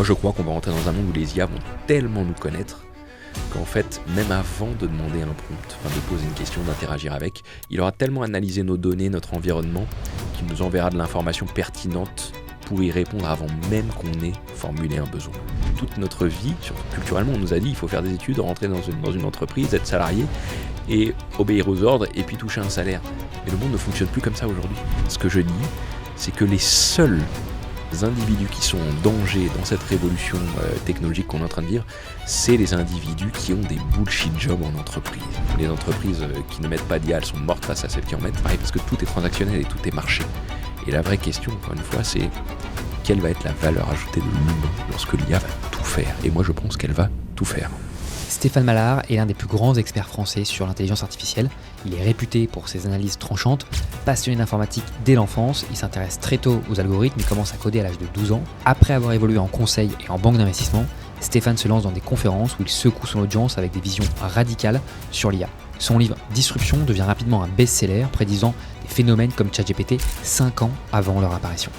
Moi, je crois qu'on va rentrer dans un monde où les IA vont tellement nous connaître qu'en fait, même avant de demander un prompt, de poser une question, d'interagir avec, il aura tellement analysé nos données, notre environnement, qu'il nous enverra de l'information pertinente pour y répondre avant même qu'on ait formulé un besoin. Toute notre vie, surtout culturellement, on nous a dit il faut faire des études, rentrer dans une entreprise, être salarié et obéir aux ordres et puis toucher un salaire. Mais le monde ne fonctionne plus comme ça aujourd'hui. Ce que je dis, c'est que les seuls individus qui sont en danger dans cette révolution technologique qu'on est en train de vivre, c'est les individus qui ont des bullshit jobs en entreprise. Les entreprises qui ne mettent pas d'IA, elles sont mortes face à celles qui en mettent, pareil, parce que tout est transactionnel et tout est marché. Et la vraie question, encore une fois, c'est quelle va être la valeur ajoutée de l'humain lorsque l'IA va tout faire? Et moi, je pense qu'elle va tout faire. Stéphane Mallard est l'un des plus grands experts français sur l'intelligence artificielle. Il est réputé pour ses analyses tranchantes. Passionné d'informatique dès l'enfance, il s'intéresse très tôt aux algorithmes et commence à coder à l'âge de 12 ans. Après avoir évolué en conseil et en banque d'investissement, Stéphane se lance dans des conférences où il secoue son audience avec des visions radicales sur l'IA. Son livre Disruption devient rapidement un best-seller, prédisant des phénomènes comme ChatGPT 5 ans avant leur apparition.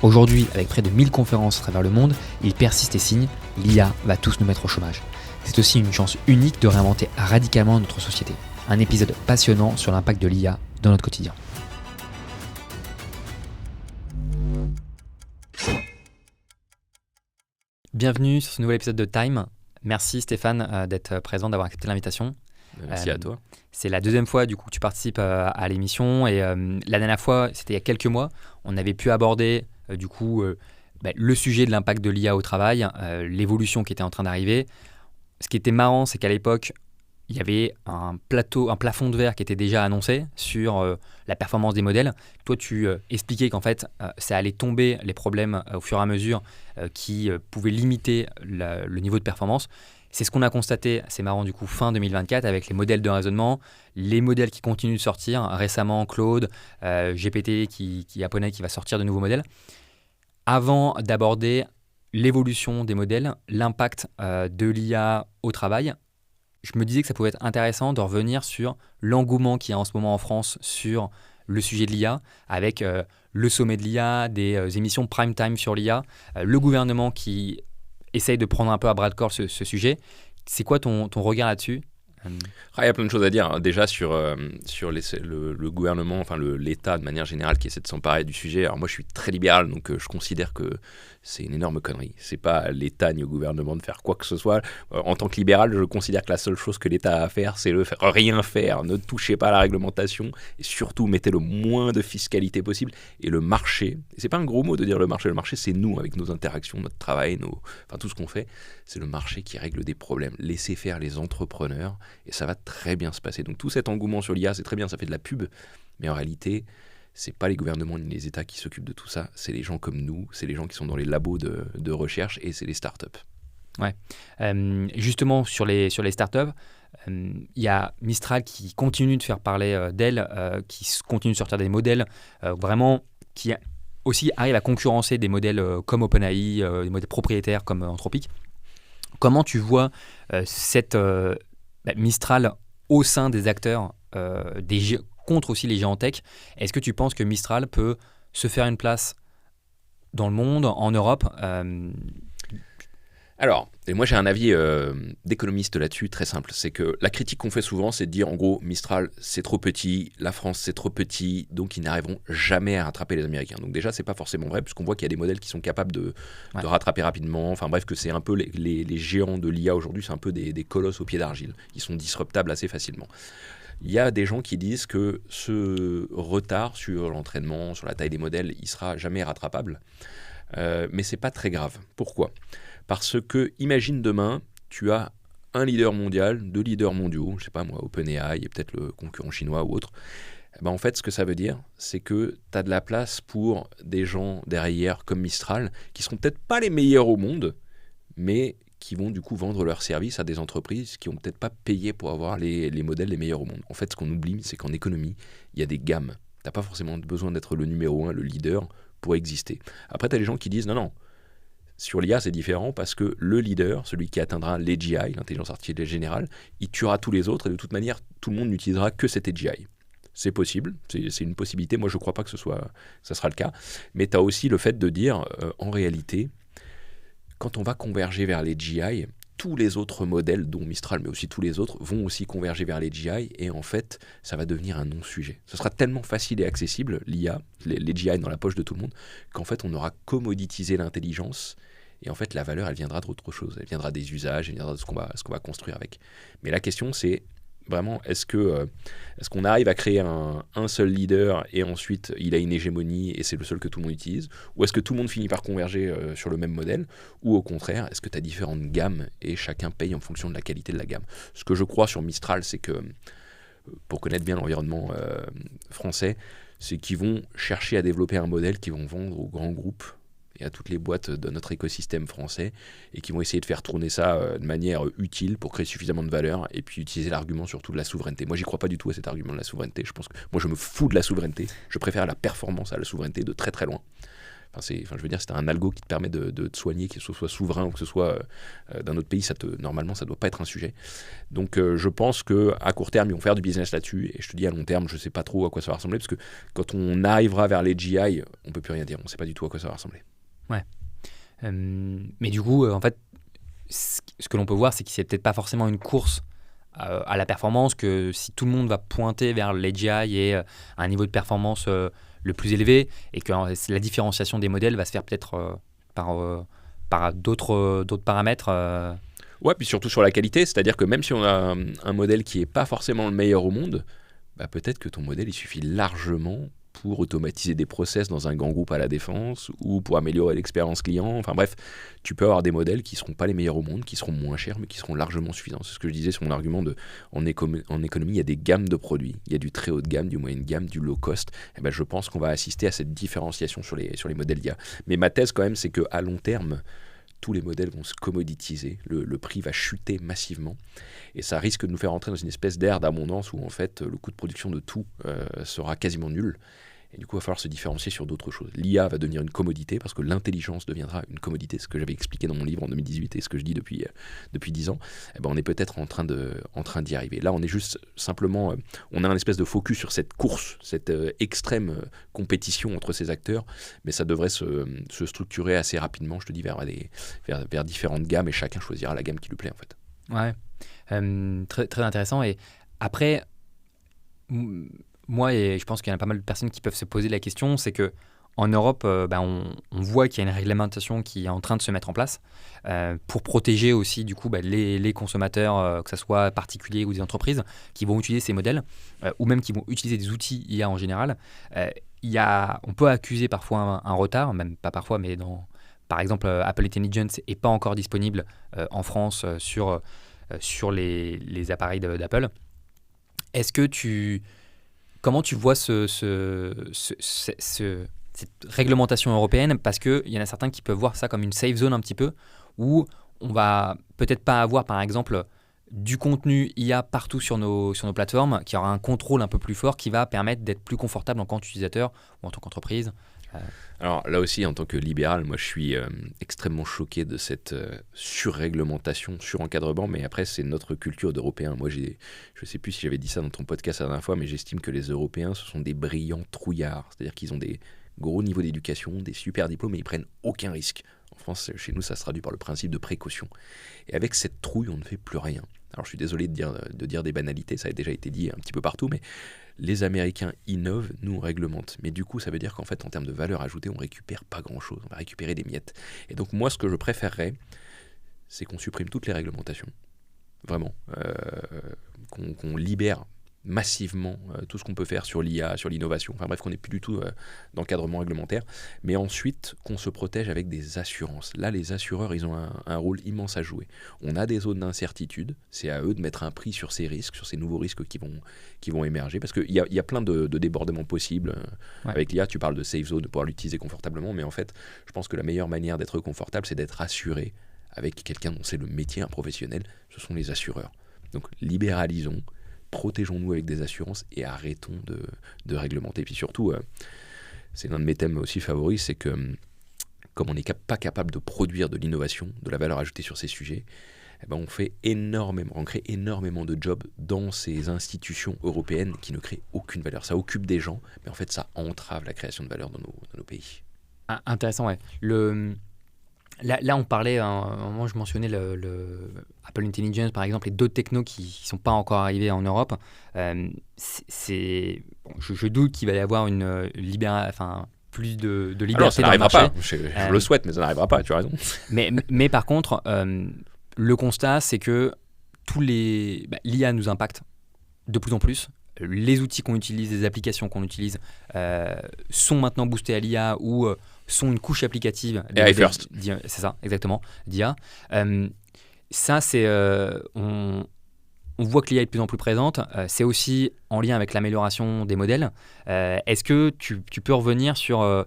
Aujourd'hui, avec près de 1000 conférences à travers le monde, il persiste et signe « L'IA va tous nous mettre au chômage ». C'est aussi une chance unique de réinventer radicalement notre société. Un épisode passionnant sur l'impact de l'IA dans notre quotidien. Bienvenue sur ce nouvel épisode de Time. Merci Stéphane d'être présent, d'avoir accepté l'invitation. Merci à toi. C'est la deuxième fois du coup que tu participes à l'émission et la dernière fois, c'était il y a quelques mois, on avait pu aborder le sujet de l'impact de l'IA au travail, l'évolution qui était en train d'arriver. Ce qui était marrant, c'est qu'à l'époque, il y avait un plafond de verre qui était déjà annoncé sur la performance des modèles. Toi, tu expliquais qu'en fait, ça allait tomber les problèmes au fur et à mesure qui pouvaient limiter le niveau de performance. C'est ce qu'on a constaté, c'est marrant du coup, fin 2024 avec les modèles de raisonnement, les modèles qui continuent de sortir. Récemment, Claude, GPT qui va sortir de nouveaux modèles. Avant d'aborder l'évolution des modèles, l'impact de l'IA au travail, je me disais que ça pouvait être intéressant de revenir sur l'engouement qu'il y a en ce moment en France sur le sujet de l'IA, avec le sommet de l'IA, des émissions prime time sur l'IA, le gouvernement qui essaye de prendre un peu à bras le corps ce sujet. C'est quoi ton regard là-dessus ? Il y a plein de choses à dire. Déjà sur le gouvernement, l'État de manière générale qui essaie de s'emparer du sujet. Alors moi je suis très libéral, donc je considère que c'est une énorme connerie. C'est pas à l'État ni au gouvernement de faire quoi que ce soit. En tant que libéral, je considère que la seule chose que l'État a à faire, c'est rien faire. Ne touchez pas à la réglementation et surtout mettez le moins de fiscalité possible. Et le marché, et c'est pas un gros mot de dire le marché c'est nous avec nos interactions, notre travail, tout ce qu'on fait. C'est le marché qui règle des problèmes. Laissez faire les entrepreneurs et ça va très bien se passer. Donc tout cet engouement sur l'IA, c'est très bien, ça fait de la pub, mais en réalité, c'est pas les gouvernements ni les États qui s'occupent de tout ça, c'est les gens comme nous, c'est les gens qui sont dans les labos de recherche et c'est les startups. Ouais. Justement, sur les startups, il y a Mistral qui continue de faire parler d'elle, qui continue de sortir des modèles vraiment qui aussi arrivent à concurrencer des modèles comme OpenAI, des modèles propriétaires comme Anthropic. Comment tu vois cette Mistral au sein des acteurs contre aussi les géants tech? Est-ce que tu penses que Mistral peut se faire une place dans le monde, en Europe? Alors, et moi j'ai un avis d'économiste là-dessus très simple, c'est que la critique qu'on fait souvent, c'est de dire en gros Mistral c'est trop petit, la France c'est trop petit, donc ils n'arriveront jamais à rattraper les Américains. Donc déjà c'est pas forcément vrai, puisqu'on voit qu'il y a des modèles qui sont capables de rattraper rapidement, que c'est un peu les géants de l'IA aujourd'hui, c'est un peu des colosses au pied d'argile, ils sont disruptables assez facilement. Il y a des gens qui disent que ce retard sur l'entraînement, sur la taille des modèles, il sera jamais rattrapable, mais c'est pas très grave. Pourquoi ? Parce que, imagine demain, tu as un leader mondial, 2 leaders mondiaux, je sais pas moi, OpenAI et peut-être le concurrent chinois ou autre. En fait, ce que ça veut dire, c'est que tu as de la place pour des gens derrière comme Mistral, qui seront peut-être pas les meilleurs au monde, mais qui vont du coup vendre leurs services à des entreprises qui n'ont peut-être pas payé pour avoir les modèles les meilleurs au monde. En fait, ce qu'on oublie, c'est qu'en économie, il y a des gammes. Tu n'as pas forcément besoin d'être le numéro 1, le leader, pour exister. Après, tu as les gens qui disent non. Sur l'IA, c'est différent parce que le leader, celui qui atteindra l'AGI, l'intelligence artificielle générale, il tuera tous les autres et de toute manière, tout le monde n'utilisera que cet AGI. C'est possible, c'est une possibilité. Moi, je ne crois pas que ça sera le cas. Mais tu as aussi le fait de dire, en réalité, quand on va converger vers les GI, tous les autres modèles, dont Mistral, mais aussi tous les autres, vont aussi converger vers les GI, et en fait, ça va devenir un non-sujet. Ce sera tellement facile et accessible, l'IA, les GI dans la poche de tout le monde, qu'en fait, on aura commoditisé l'intelligence, et en fait, la valeur, elle viendra d'autre chose. Elle viendra des usages, elle viendra de ce qu'on va construire avec. Mais la question, c'est vraiment, est-ce qu'on arrive à créer un seul leader et ensuite il a une hégémonie et c'est le seul que tout le monde utilise, ou est-ce que tout le monde finit par converger sur le même modèle, ou au contraire, est-ce que tu as différentes gammes et chacun paye en fonction de la qualité de la gamme. Ce que je crois sur Mistral, c'est que, pour connaître bien l'environnement français, c'est qu'ils vont chercher à développer un modèle qu'ils vont vendre aux grands groupes et à toutes les boîtes de notre écosystème français, et qui vont essayer de faire tourner ça de manière utile pour créer suffisamment de valeur, et puis utiliser l'argument surtout de la souveraineté. Moi, j'y crois pas du tout à cet argument de la souveraineté. Je pense que moi, je me fous de la souveraineté. Je préfère la performance à la souveraineté de très très loin. Je veux dire, c'est un algo qui te permet de te soigner, que ce soit souverain ou que ce soit d'un autre pays, normalement, ça doit pas être un sujet. Donc, je pense qu'à court terme, ils vont faire du business là-dessus. Et je te dis, à long terme, je sais pas trop à quoi ça va ressembler, parce que quand on arrivera vers les GI, on peut plus rien dire. On sait pas du tout à quoi ça va ressembler. Ouais. Mais du coup, en fait, ce que l'on peut voir, c'est que c'est peut-être pas forcément une course à la performance, que si tout le monde va pointer vers l'AGI et un niveau de performance le plus élevé, et que la différenciation des modèles va se faire peut-être par d'autres paramètres. Ouais, puis surtout sur la qualité, c'est-à-dire que même si on a un modèle qui n'est pas forcément le meilleur au monde, bah peut-être que ton modèle, il suffit largement pour automatiser des process dans un grand groupe à la défense, ou pour améliorer l'expérience client. Enfin bref, tu peux avoir des modèles qui ne seront pas les meilleurs au monde, qui seront moins chers, mais qui seront largement suffisants. C'est ce que je disais sur mon argument en économie, il y a des gammes de produits. Il y a du très haut de gamme, du moyen de gamme, du low cost. Et ben, je pense qu'on va assister à cette différenciation sur les modèles d'IA. Mais ma thèse quand même, c'est qu'à long terme, tous les modèles vont se commoditiser, le prix va chuter massivement, et ça risque de nous faire entrer dans une espèce d'ère d'abondance où en fait le coût de production de tout sera quasiment nul. Et du coup, il va falloir se différencier sur d'autres choses. L'IA va devenir une commodité parce que l'intelligence deviendra une commodité, ce que j'avais expliqué dans mon livre en 2018 et ce que je dis depuis 10 ans. Eh ben, on est peut-être en train d'y arriver. Là, on est juste simplement, on a un espèce de focus sur cette course, cette extrême compétition entre ces acteurs, mais ça devrait se structurer assez rapidement, je te dis, vers différentes gammes, et chacun choisira la gamme qui lui plaît en fait. Ouais, très, très intéressant. Et après, moi, et je pense qu'il y en a pas mal de personnes qui peuvent se poser la question, c'est que en Europe, on voit qu'il y a une réglementation qui est en train de se mettre en place pour protéger aussi du coup les consommateurs, que ce soit particuliers ou des entreprises, qui vont utiliser ces modèles ou même qui vont utiliser des outils IA en général. On peut accuser parfois un retard, même pas parfois, mais par exemple, Apple Intelligence n'est pas encore disponible en France sur les appareils d'Apple. Comment tu vois cette réglementation européenne? Parce qu'il y en a certains qui peuvent voir ça comme une safe zone un petit peu, où on va peut-être pas avoir, par exemple, du contenu IA partout sur nos plateformes, qui aura un contrôle un peu plus fort, qui va permettre d'être plus confortable en tant qu'utilisateur ou en tant qu'entreprise. Alors là aussi, en tant que libéral, moi je suis extrêmement choqué de cette surréglementation, surencadrement, mais après c'est notre culture d'Européens. Moi je ne sais plus si j'avais dit ça dans ton podcast la dernière fois, mais j'estime que les Européens, ce sont des brillants trouillards. C'est-à-dire qu'ils ont des gros niveaux d'éducation, des super diplômes, mais ils prennent aucun risque. En France, chez nous, ça se traduit par le principe de précaution. Et avec cette trouille, on ne fait plus rien. Alors je suis désolé de dire des banalités, ça a déjà été dit un petit peu partout, mais les Américains innovent, nous on réglemente. Mais du coup, ça veut dire qu'en fait, en termes de valeur ajoutée, on récupère pas grand-chose. On va récupérer des miettes. Et donc moi, ce que je préférerais, c'est qu'on supprime toutes les réglementations. Vraiment. Qu'on libère massivement tout ce qu'on peut faire sur l'IA, sur l'innovation. Enfin bref, qu'on n'est plus du tout d'encadrement réglementaire. Mais ensuite, qu'on se protège avec des assurances. Là, les assureurs, ils ont un rôle immense à jouer. On a des zones d'incertitude. C'est à eux de mettre un prix sur ces risques, sur ces nouveaux risques qui vont émerger. Parce qu'il y a plein de débordements possibles. Ouais. Avec l'IA, tu parles de safe zone, de pouvoir l'utiliser confortablement. Mais en fait, je pense que la meilleure manière d'être confortable, c'est d'être assuré avec quelqu'un dont c'est le métier, un professionnel. Ce sont les assureurs. Donc, libéralisons. Protégeons-nous avec des assurances et arrêtons de réglementer. Et puis surtout, c'est l'un de mes thèmes aussi favoris, c'est que comme on n'est pas capable de produire de l'innovation, de la valeur ajoutée sur ces sujets, eh ben on crée énormément de jobs dans ces institutions européennes qui ne créent aucune valeur. Ça occupe des gens, mais en fait ça entrave la création de valeur dans nos pays. Ah, intéressant, ouais. Là, on parlait, à un moment, je mentionnais le Apple Intelligence, par exemple, et d'autres technos qui ne sont pas encore arrivés en Europe. Bon, je doute qu'il va y avoir plus de Alors, liberté ça dans le n'arrivera marché. pas. Je le souhaite, mais ça n'arrivera pas, tu as raison. Mais par contre, le constat, c'est que l'IA nous impacte de plus en plus. Les outils qu'on utilise, les applications qu'on utilise sont maintenant boostés à l'IA ou sont une couche applicative. AI first. C'est ça, exactement, d'IA. Ça, on voit que l'IA est de plus en plus présente. C'est aussi en lien avec l'amélioration des modèles. Est-ce que tu peux revenir sur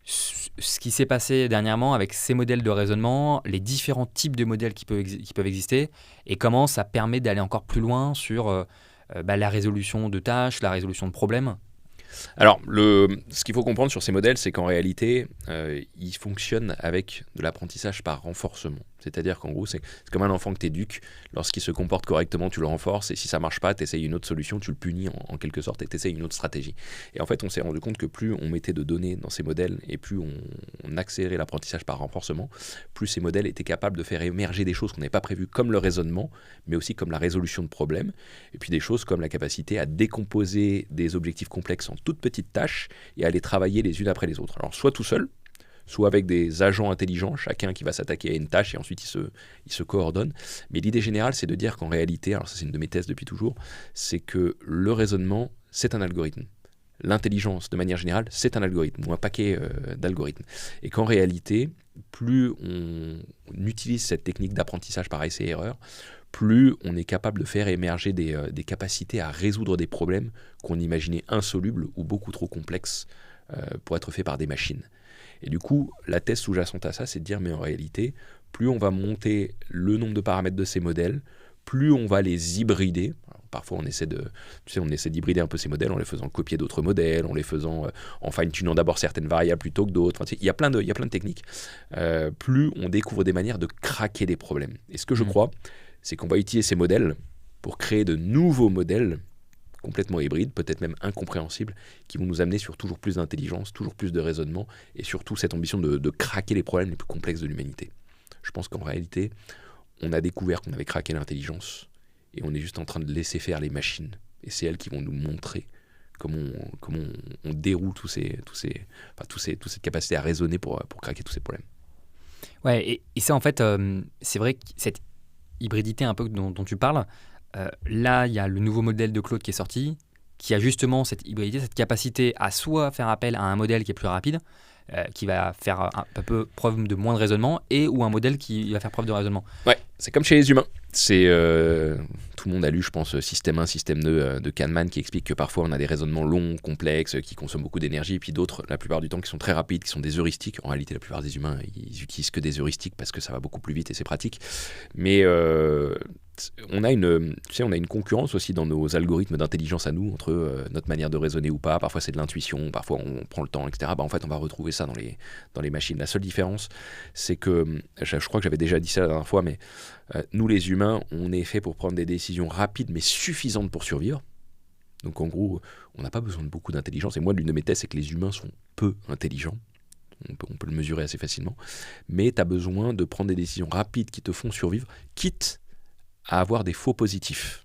ce qui s'est passé dernièrement avec ces modèles de raisonnement, les différents types de modèles qui peuvent exister, et comment ça permet d'aller encore plus loin sur la résolution de tâches, la résolution de problèmes? Alors, ce qu'il faut comprendre sur ces modèles, c'est qu'en réalité, ils fonctionnent avec de l'apprentissage par renforcement. C'est-à-dire qu'en gros, c'est comme un enfant que tu éduques. Lorsqu'il se comporte correctement, tu le renforces. Et si ça ne marche pas, tu essayes une autre solution, tu le punis en quelque sorte et tu essayes une autre stratégie. Et en fait, on s'est rendu compte que plus on mettait de données dans ces modèles et plus on accélérait l'apprentissage par renforcement, plus ces modèles étaient capables de faire émerger des choses qu'on n'avait pas prévues, comme le raisonnement, mais aussi comme la résolution de problèmes. Et puis des choses comme la capacité à décomposer des objectifs complexes en toutes petites tâches et à les travailler les unes après les autres. Alors, soit tout seul, soit avec des agents intelligents, chacun qui va s'attaquer à une tâche et ensuite il se coordonne. Mais l'idée générale, c'est de dire qu'en réalité, alors ça c'est une de mes thèses depuis toujours, c'est que le raisonnement, c'est un algorithme. L'intelligence, de manière générale, c'est un algorithme ou un paquet d'algorithmes. Et qu'en réalité, plus on utilise cette technique d'apprentissage par essai et erreur, plus on est capable de faire émerger des capacités à résoudre des problèmes qu'on imaginait insolubles ou beaucoup trop complexes pour être faits par des machines. Et du coup, la thèse sous-jacente à ça, c'est de dire, mais en réalité, plus on va monter le nombre de paramètres de ces modèles, plus on va les hybrider. Alors, parfois, on essaie d'hybrider un peu ces modèles en les faisant copier d'autres modèles, en les faisant, en fine-tunant d'abord certaines variables plutôt que d'autres. Enfin, il y a plein de techniques. Plus on découvre des manières de craquer des problèmes. Et ce que je crois, c'est qu'on va utiliser ces modèles pour créer de nouveaux modèles complètement hybrides, peut-être même incompréhensibles, qui vont nous amener sur toujours plus d'intelligence, toujours plus de raisonnement, et surtout cette ambition de craquer les problèmes les plus complexes de l'humanité. Je pense qu'en réalité, on a découvert qu'on avait craqué l'intelligence, et on est juste en train de laisser faire les machines. Et c'est elles qui vont nous montrer comment on déroule toute cette capacité à raisonner pour craquer tous ces problèmes. Ouais, et ça en fait, c'est vrai que cette hybridité un peu dont tu parles, là, il y a le nouveau modèle de Claude qui est sorti, qui a justement cette hybridité, cette capacité à soit faire appel à un modèle qui est plus rapide, qui va faire un peu preuve de moins de raisonnement, et ou un modèle qui va faire preuve de raisonnement. Ouais, c'est comme chez les humains. Tout le monde a lu, je pense, Système 1, Système 2 de Kahneman, qui explique que parfois on a des raisonnements longs, complexes, qui consomment beaucoup d'énergie, et puis d'autres, la plupart du temps, qui sont très rapides, qui sont des heuristiques. En réalité, la plupart des humains, ils utilisent que des heuristiques parce que ça va beaucoup plus vite et c'est pratique. Mais on a une concurrence aussi dans nos algorithmes d'intelligence à nous, entre notre manière de raisonner ou pas. Parfois, c'est de l'intuition, parfois on prend le temps, etc. En fait, on va retrouver ça dans les machines. La seule différence, c'est que, je crois que j'avais déjà dit ça la dernière fois, mais nous les humains, on est fait pour prendre des décisions rapides mais suffisantes pour survivre. Donc en gros, on n'a pas besoin de beaucoup d'intelligence. Et moi, l'une de mes thèses, c'est que les humains sont peu intelligents. On peut le mesurer assez facilement. Mais tu as besoin de prendre des décisions rapides qui te font survivre, quitte à avoir des faux positifs.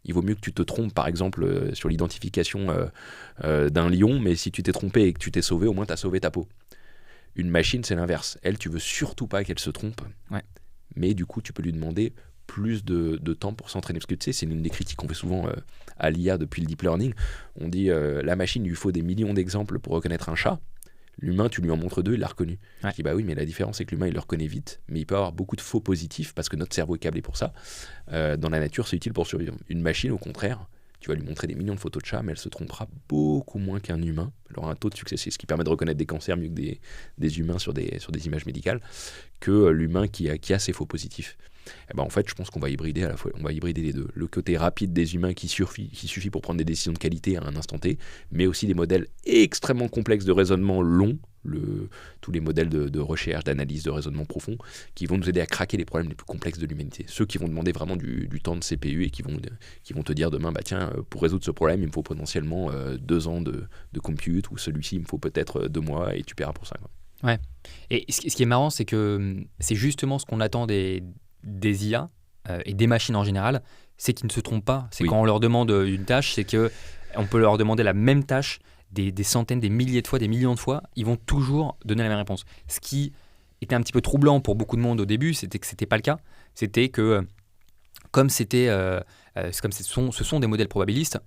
Il vaut mieux que tu te trompes, par exemple, sur l'identification d'un lion, mais si tu t'es trompé et que tu t'es sauvé, au moins tu as sauvé ta peau. Une machine, c'est l'inverse. Elle, tu veux surtout pas qu'elle se trompe. Ouais. Mais du coup, tu peux lui demander plus de temps pour s'entraîner. Parce que tu sais, c'est l'une des critiques qu'on fait souvent à l'IA depuis le deep learning. On dit, la machine, il lui faut des millions d'exemples pour reconnaître un chat. L'humain, tu lui en montres 2, il l'a reconnu. Ouais. Je dis, bah oui, mais la différence, c'est que l'humain, il le reconnaît vite. Mais il peut avoir beaucoup de faux positifs, parce que notre cerveau est câblé pour ça. Dans la nature, c'est utile pour survivre. Une machine, au contraire, tu vas lui montrer des millions de photos de chats, mais elle se trompera beaucoup moins qu'un humain. Elle aura un taux de succès, c'est ce qui permet de reconnaître des cancers mieux que des humains sur des images médicales, que l'humain qui a ses faux positifs. Et ben en fait, je pense qu'on va hybrider à la fois, on va hybrider les deux. Le côté rapide des humains qui suffit pour prendre des décisions de qualité à un instant T, mais aussi des modèles extrêmement complexes de raisonnement long, tous les modèles de recherche, d'analyse, de raisonnement profond, qui vont nous aider à craquer les problèmes les plus complexes de l'humanité. Ceux qui vont demander vraiment du temps de CPU et qui vont te dire demain, bah tiens, pour résoudre ce problème, il me faut potentiellement 2 ans de compute, ou celui-ci, il me faut peut-être 2 mois, et tu paieras pour ça, quoi. Ouais. Et ce qui est marrant, c'est que c'est justement ce qu'on attend des IA et des machines en général, c'est qu'ils ne se trompent pas. C'est quand on leur demande une tâche, c'est qu'on peut leur demander la même tâche des centaines, des milliers de fois, des millions de fois, ils vont toujours donner la même réponse. Ce qui était un petit peu troublant pour beaucoup de monde au début, c'était que ce n'était pas le cas. C'était que, comme ce sont des modèles probabilistes,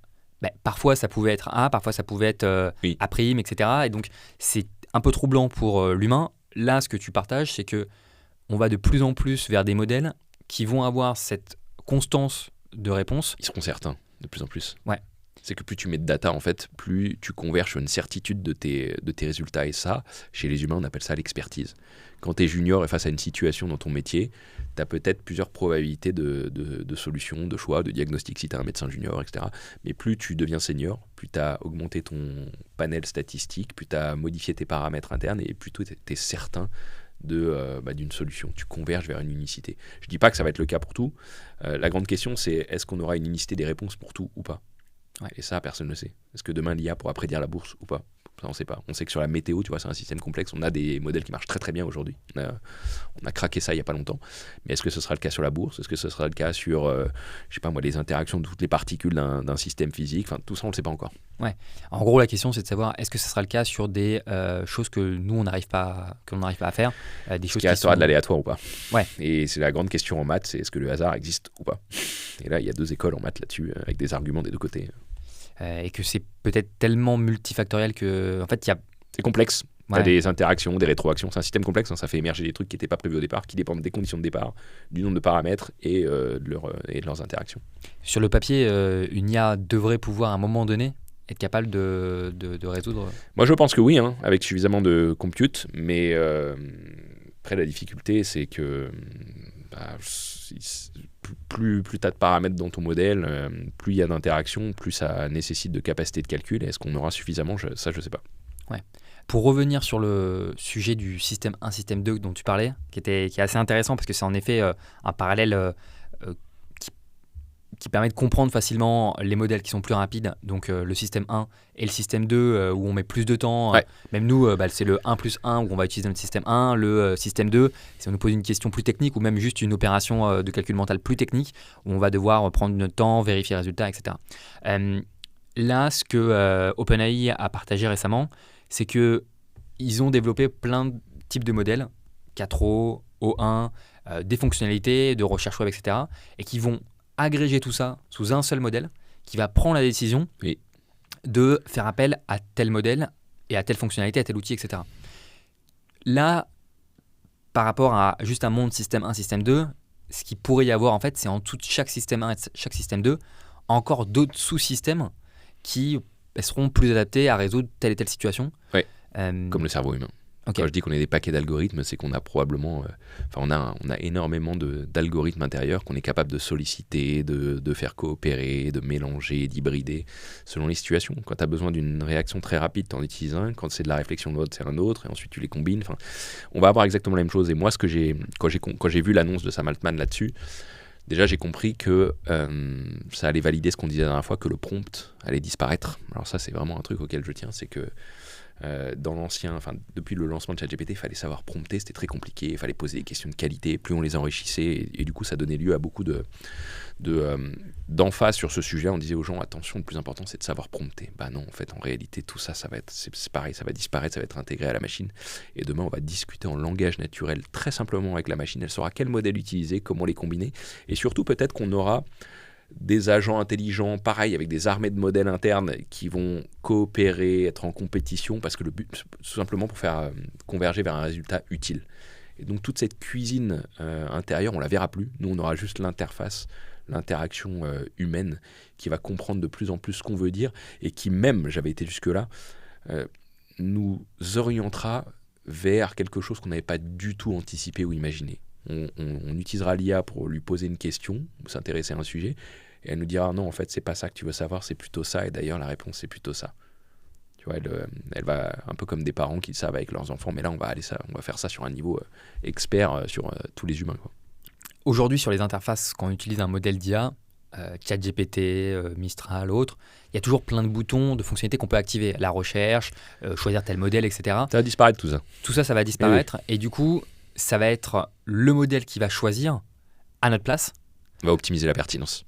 parfois ça pouvait être A, parfois ça pouvait être A', etc. Et donc, c'est un peu troublant pour l'humain. Là, ce que tu partages, c'est qu'on va de plus en plus vers des modèles qui vont avoir cette constance de réponse. Ils seront certains, de plus en plus. Ouais. C'est que plus tu mets de data, en fait, plus tu converges sur une certitude de tes résultats. Et ça, chez les humains, on appelle ça l'expertise. Quand tu es junior et face à une situation dans ton métier, tu as peut-être plusieurs probabilités de solutions, de choix, de diagnostic si tu es un médecin junior, etc. Mais plus tu deviens senior, plus tu as augmenté ton panel statistique, plus tu as modifié tes paramètres internes et plus tu es certain d'une solution. Tu converges vers une unicité. Je ne dis pas que ça va être le cas pour tout. La grande question, c'est est-ce qu'on aura une unicité des réponses pour tout ou pas ? Ouais. Et ça, personne ne le sait. Est-ce que demain, l'IA pourra prédire la bourse ou pas ? Ça, on ne sait pas. On sait que sur la météo, tu vois, c'est un système complexe. On a des modèles qui marchent très très bien aujourd'hui. On a craqué ça il n'y a pas longtemps. Mais est-ce que ce sera le cas sur la bourse ? Est-ce que ce sera le cas sur, je sais pas moi, les interactions de toutes les particules d'un système physique ? Enfin, tout ça, on ne le sait pas encore. Ouais. En gros, la question, c'est de savoir est-ce que ce sera le cas sur des choses que nous, on n'arrive pas à faire, des choses qui restera de l'aléatoire ou pas. Ouais. Et c'est la grande question en maths, c'est est-ce que le hasard existe ou pas ? Et là, il y a 2 écoles en maths là-dessus, avec des arguments des 2 côtés. Et que c'est peut-être tellement multifactoriel que, en fait, il y a... C'est complexe. Ouais. Tu as des interactions, des rétroactions. C'est un système complexe. Ça fait émerger des trucs qui n'étaient pas prévus au départ, qui dépendent des conditions de départ, du nombre de paramètres et de leurs interactions. Sur le papier, une IA devrait pouvoir, à un moment donné, être capable de résoudre... Moi, je pense que oui, avec suffisamment de compute. Mais après, la difficulté, c'est que... plus tu as de paramètres dans ton modèle, plus il y a d'interactions, plus ça nécessite de capacité de calcul. Et est-ce qu'on aura suffisamment ? Ça, je ne sais pas. Ouais. Pour revenir sur le sujet du système 1, système 2 dont tu parlais, qui est assez intéressant parce que c'est en effet un parallèle qui permet de comprendre facilement les modèles qui sont plus rapides, donc le système 1 et le système 2 où on met plus de temps. Ouais. Même nous, c'est le 1+1 où on va utiliser notre système 1, le système 2, si on nous pose une question plus technique ou même juste une opération de calcul mental plus technique, où on va devoir prendre notre temps, vérifier les résultats, etc. Là, ce que OpenAI a partagé récemment, c'est qu'ils ont développé plein de types de modèles, 4O, O1, des fonctionnalités de recherche web, etc. et qui vont agréger tout ça sous un seul modèle qui va prendre la décision de faire appel à tel modèle et à telle fonctionnalité, à tel outil, etc. Là, par rapport à juste un monde système 1, système 2, ce qu'il pourrait y avoir, en fait, c'est en dessous de chaque système 1 et chaque système 2, encore d'autres sous-systèmes qui seront plus adaptés à résoudre telle et telle situation. Ouais, comme le cerveau humain. Okay. Quand je dis qu'on est des paquets d'algorithmes, c'est qu'on a probablement... on a énormément d'algorithmes intérieurs qu'on est capable de solliciter, de faire coopérer, de mélanger, d'hybrider, selon les situations. Quand tu as besoin d'une réaction très rapide, tu en utilises un. Quand c'est de la réflexion de mode, c'est un autre. Et ensuite, tu les combines. Enfin, on va avoir exactement la même chose. Et moi, quand j'ai vu l'annonce de Sam Altman là-dessus, déjà, j'ai compris que ça allait valider ce qu'on disait la dernière fois, que le prompt allait disparaître. Alors ça, c'est vraiment un truc auquel je tiens, c'est que depuis le lancement de ChatGPT, il fallait savoir prompter, c'était très compliqué, il fallait poser des questions de qualité, plus on les enrichissait, et du coup ça donnait lieu à beaucoup d'emphase sur ce sujet. On disait aux gens, attention, le plus important c'est de savoir prompter. Bah non, en fait, en réalité, tout ça, c'est pareil, ça va disparaître, ça va être intégré à la machine, et demain on va discuter en langage naturel, très simplement avec la machine, elle saura quel modèle utiliser, comment les combiner, et surtout peut-être qu'on aura des agents intelligents, pareil, avec des armées de modèles internes qui vont coopérer, être en compétition, parce que le but, tout simplement pour faire converger vers un résultat utile. Et donc toute cette cuisine intérieure, on la verra plus. Nous, on aura juste l'interface, l'interaction humaine qui va comprendre de plus en plus ce qu'on veut dire et qui même, j'avais été jusque-là, nous orientera vers quelque chose qu'on n'avait pas du tout anticipé ou imaginé. On utilisera l'IA pour lui poser une question, s'intéresser à un sujet, et elle nous dira non, en fait, c'est pas ça que tu veux savoir, c'est plutôt ça, et d'ailleurs, la réponse, c'est plutôt ça. Tu vois, elle va un peu comme des parents qui le savent avec leurs enfants, mais là, on va faire ça sur un niveau expert sur tous les humains, quoi. Aujourd'hui, sur les interfaces, quand on utilise un modèle d'IA, ChatGPT, Mistral, autres, il y a toujours plein de boutons, de fonctionnalités qu'on peut activer. La recherche, choisir tel modèle, etc. Ça va disparaître tout ça. Tout ça, ça va disparaître. Et du coup, ça va être le modèle qui va choisir à notre place. On va optimiser la pertinence.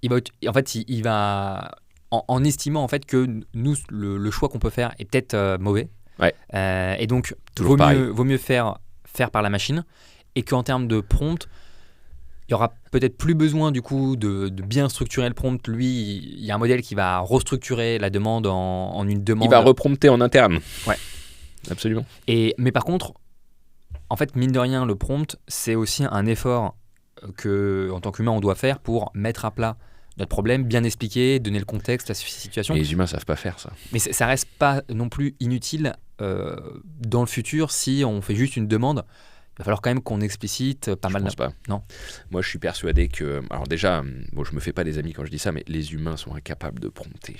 En fait, il va, en estimant en fait que nous, le choix qu'on peut faire est peut-être mauvais. Ouais. Et donc, Toujours vaut mieux faire par la machine. Et qu'en termes de prompt, il y aura peut-être plus besoin du coup de bien structurer le prompt. Lui, il y a un modèle qui va restructurer la demande en une demande. Il va reprompter en interne. Ouais. Absolument. Mais par contre, en fait, mine de rien, le prompt, c'est aussi un effort que, en tant qu'humain, on doit faire pour mettre à plat notre problème, bien expliquer, donner le contexte, la situation. Et les humains savent pas faire ça. Mais ça reste pas non plus inutile dans le futur si on fait juste une demande. Il va falloir quand même qu'on explicite pas mal. Je pense pas. Non. Moi, je suis persuadé que... Alors déjà, bon, je me fais pas des amis quand je dis ça, mais les humains sont incapables de prompter.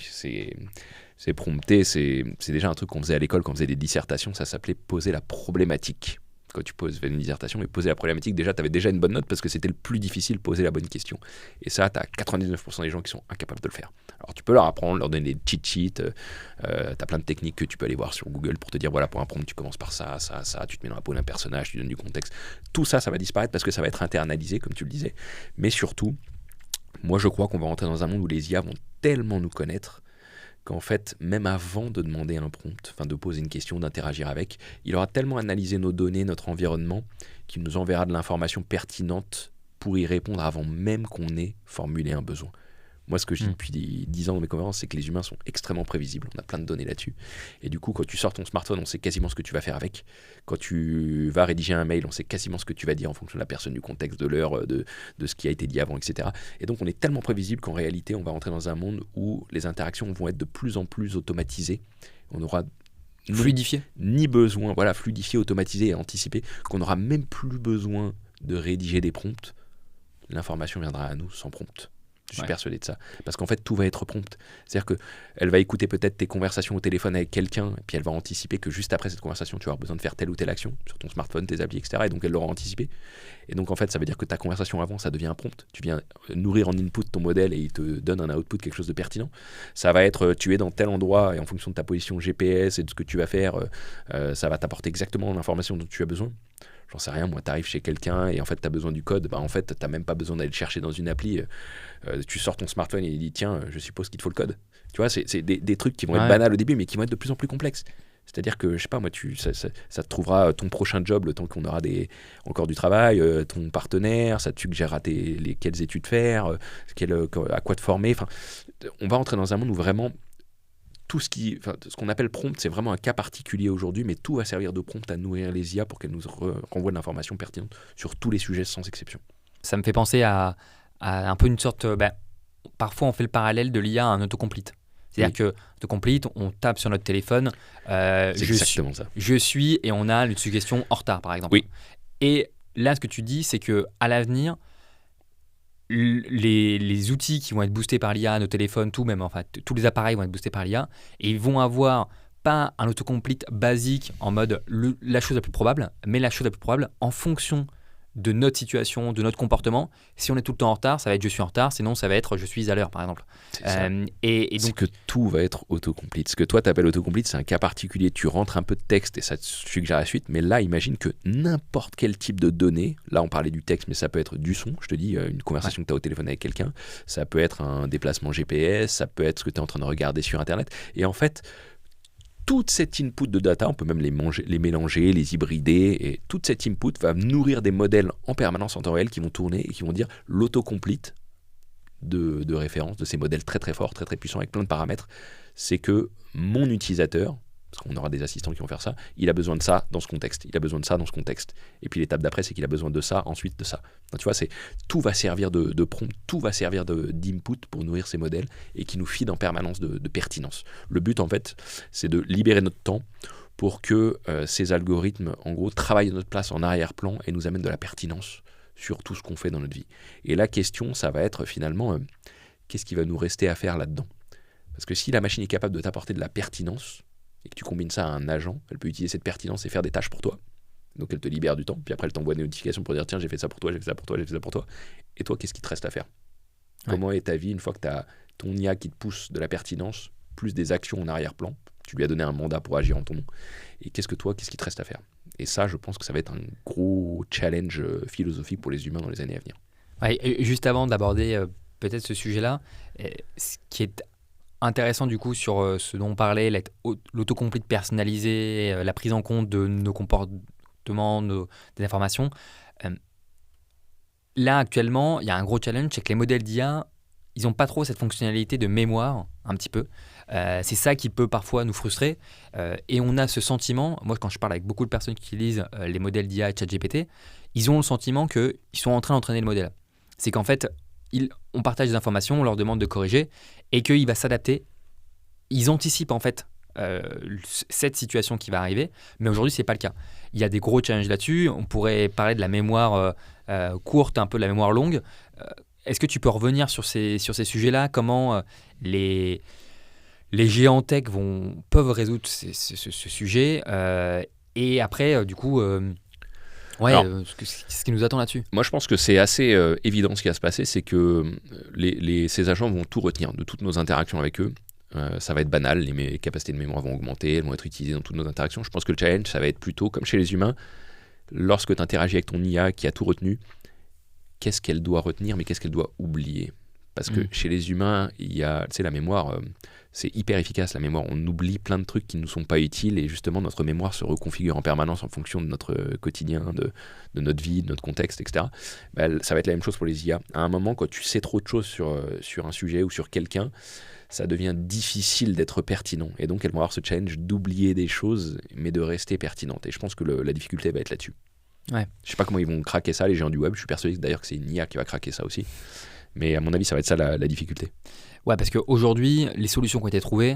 C'est prompter, c'est déjà un truc qu'on faisait à l'école quand on faisait des dissertations. Ça s'appelait poser la problématique. Quand tu poses une dissertation et poser la problématique, déjà, tu avais déjà une bonne note parce que c'était le plus difficile, poser la bonne question. Et ça, tu as 99% des gens qui sont incapables de le faire. Alors, tu peux leur apprendre, leur donner des cheat sheets. Tu as plein de techniques que tu peux aller voir sur Google pour te dire, voilà, pour un prompt, tu commences par ça, ça, ça. Tu te mets dans la peau d'un personnage, tu donnes du contexte. Tout ça, ça va disparaître parce que ça va être internalisé, comme tu le disais. Mais surtout, moi, je crois qu'on va rentrer dans un monde où les IA vont tellement nous connaître qu'en fait, même avant de demander un prompt, enfin de poser une question, d'interagir avec, il aura tellement analysé nos données, notre environnement, qu'il nous enverra de l'information pertinente pour y répondre avant même qu'on ait formulé un besoin. Moi, ce que je dis depuis 10 ans dans mes conférences, c'est que les humains sont extrêmement prévisibles. On a plein de données là-dessus. Et du coup, quand tu sors ton smartphone, on sait quasiment ce que tu vas faire avec. Quand tu vas rédiger un mail, on sait quasiment ce que tu vas dire en fonction de la personne, du contexte, de l'heure, de ce qui a été dit avant, etc. Et donc, on est tellement prévisible qu'en réalité, on va rentrer dans un monde où les interactions vont être de plus en plus automatisées. On aura fluidifié. Ni besoin, voilà, fluidifié, automatisé et anticipé, qu'on n'aura même plus besoin de rédiger des prompts. L'information viendra à nous sans prompt. Je suis persuadé de ça. Parce qu'en fait, tout va être prompt. C'est-à-dire qu'elle va écouter peut-être tes conversations au téléphone avec quelqu'un, et puis elle va anticiper que juste après cette conversation, tu vas avoir besoin de faire telle ou telle action sur ton smartphone, tes applis, etc. Et donc, elle l'aura anticipé. Et donc, en fait, ça veut dire que ta conversation avant, ça devient un prompt. Tu viens nourrir en input ton modèle et il te donne un output, quelque chose de pertinent. Ça va être, tu es dans tel endroit et en fonction de ta position GPS et de ce que tu vas faire, ça va t'apporter exactement l'information dont tu as besoin. J'en sais rien, moi, t'arrives chez quelqu'un et en fait, t'as besoin du code. Bah, en fait, t'as même pas besoin d'aller le chercher dans une appli. Tu sors ton smartphone et il dit, tiens, je suppose qu'il te faut le code. Tu vois, c'est des trucs qui vont être banals au début, mais qui vont être de plus en plus complexes. C'est-à-dire que, je sais pas, moi, ça te trouvera ton prochain job le temps qu'on aura encore du travail, ton partenaire, ça te suggérera quelles études faire, à quoi te former. Enfin, on va entrer dans un monde où vraiment... ce qu'on appelle prompt, c'est vraiment un cas particulier aujourd'hui, mais tout va servir de prompt à nourrir les IA pour qu'elles nous renvoient de l'information pertinente sur tous les sujets sans exception. Ça me fait penser à un peu une sorte... parfois, on fait le parallèle de l'IA à un autocomplete. C'est-à-dire que autocomplete, on tape sur notre téléphone, c'est exactement ça. Je suis, et on a une suggestion en retard, par exemple. Oui. Et là, ce que tu dis, c'est qu'à l'avenir, les outils qui vont être boostés par l'IA, nos téléphones, tout même, enfin, tous les appareils vont être boostés par l'IA, et ils vont avoir pas un autocomplete basique en mode la chose la plus probable, mais la chose la plus probable en fonction de notre situation, de notre comportement. Si on est tout le temps en retard, ça va être je suis en retard, sinon ça va être je suis à l'heure, par exemple. Et donc, c'est que tout va être autocomplete. Ce que toi t'appelles autocomplete, c'est un cas particulier. Tu rentres un peu de texte et ça te suggère la suite, mais là, imagine que n'importe quel type de données, là on parlait du texte, mais ça peut être du son, je te dis, une conversation que tu as au téléphone avec quelqu'un, ça peut être un déplacement GPS, ça peut être ce que tu es en train de regarder sur Internet. Et en fait, toute cette input de data, on peut même les mélanger, les hybrider, et toute cette input va nourrir des modèles en permanence en temps réel qui vont tourner et qui vont dire l'autocomplete de référence de ces modèles très très forts, très très puissants avec plein de paramètres. C'est que mon utilisateur, parce qu'on aura des assistants qui vont faire ça, il a besoin de ça dans ce contexte, il a besoin de ça dans ce contexte. Et puis l'étape d'après, c'est qu'il a besoin de ça, ensuite de ça. Donc, tu vois, tout va servir de prompt, tout va servir d'input pour nourrir ces modèles et qui nous feed en permanence de pertinence. Le but, en fait, c'est de libérer notre temps pour que ces algorithmes, en gros, travaillent à notre place en arrière-plan et nous amènent de la pertinence sur tout ce qu'on fait dans notre vie. Et la question, ça va être finalement, qu'est-ce qui va nous rester à faire là-dedans ? Parce que si la machine est capable de t'apporter de la pertinence, et que tu combines ça à un agent, elle peut utiliser cette pertinence et faire des tâches pour toi. Donc elle te libère du temps, puis après elle t'envoie des notifications pour dire tiens, j'ai fait ça pour toi, j'ai fait ça pour toi, j'ai fait ça pour toi. Et toi, qu'est-ce qui te reste à faire ? Comment est ta vie une fois que tu as ton IA qui te pousse de la pertinence, plus des actions en arrière-plan. Tu lui as donné un mandat pour agir en ton nom. Et qu'est-ce qu'il te reste à faire? Et ça, je pense que ça va être un gros challenge philosophique pour les humains dans les années à venir. Ouais, et juste avant d'aborder peut-être ce sujet-là, ce qui est intéressant du coup sur ce dont on parlait, l'autocomplete personnalisé, la prise en compte de nos comportements, des informations. Là actuellement, il y a un gros challenge, c'est que les modèles d'IA, ils n'ont pas trop cette fonctionnalité de mémoire, un petit peu. C'est ça qui peut parfois nous frustrer. Et on a ce sentiment, moi quand je parle avec beaucoup de personnes qui utilisent les modèles d'IA et ChatGPT, ils ont le sentiment qu'ils sont en train d'entraîner le modèle. C'est qu'en fait, on partage des informations, on leur demande de corriger, et qu'il va s'adapter. Ils anticipent en fait cette situation qui va arriver, mais aujourd'hui, ce n'est pas le cas. Il y a des gros challenges là-dessus. On pourrait parler de la mémoire courte, un peu de la mémoire longue. Est-ce que tu peux revenir sur ces sujets-là? Comment les géants tech peuvent résoudre ce sujet et après, du coup, ce qui nous attend là-dessus? Moi, je pense que c'est assez évident ce qui va se passer, c'est que ces agents vont tout retenir de toutes nos interactions avec eux. Ça va être banal, les capacités de mémoire vont augmenter, elles vont être utilisées dans toutes nos interactions. Je pense que le challenge, ça va être plutôt comme chez les humains, lorsque tu interagis avec ton IA qui a tout retenu, qu'est-ce qu'elle doit retenir, mais qu'est-ce qu'elle doit oublier? Parce que chez les humains, il y a, tu sais, la mémoire, c'est hyper efficace, la mémoire. On oublie plein de trucs qui ne nous sont pas utiles et justement, notre mémoire se reconfigure en permanence en fonction de notre quotidien, de notre vie, de notre contexte, etc. Ça va être la même chose pour les IA. À un moment, quand tu sais trop de choses sur un sujet ou sur quelqu'un, ça devient difficile d'être pertinent. Et donc, elles vont avoir ce challenge d'oublier des choses, mais de rester pertinentes. Et je pense que la difficulté va être là-dessus. Ouais. Je sais pas comment ils vont craquer ça, les géants du web. Je suis persuadé d'ailleurs que c'est une IA qui va craquer ça aussi. Mais à mon avis, ça va être ça la difficulté. Ouais, parce qu'aujourd'hui, les solutions qui ont été trouvées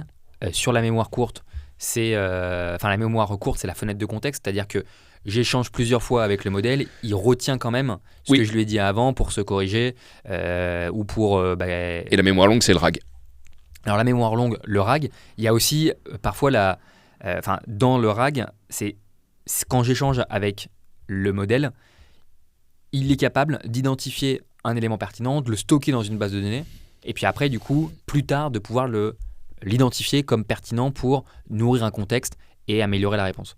sur la mémoire courte, la mémoire courte, c'est la fenêtre de contexte, c'est-à-dire que j'échange plusieurs fois avec le modèle, il retient quand même ce que je lui ai dit avant pour se corriger ou pour... Et la mémoire longue, c'est le RAG. Alors la mémoire longue, le RAG, il y a aussi parfois dans le RAG, c'est quand j'échange avec le modèle, il est capable d'identifier un élément pertinent, de le stocker dans une base de données, et puis après, du coup, plus tard, de pouvoir l'identifier comme pertinent pour nourrir un contexte et améliorer la réponse.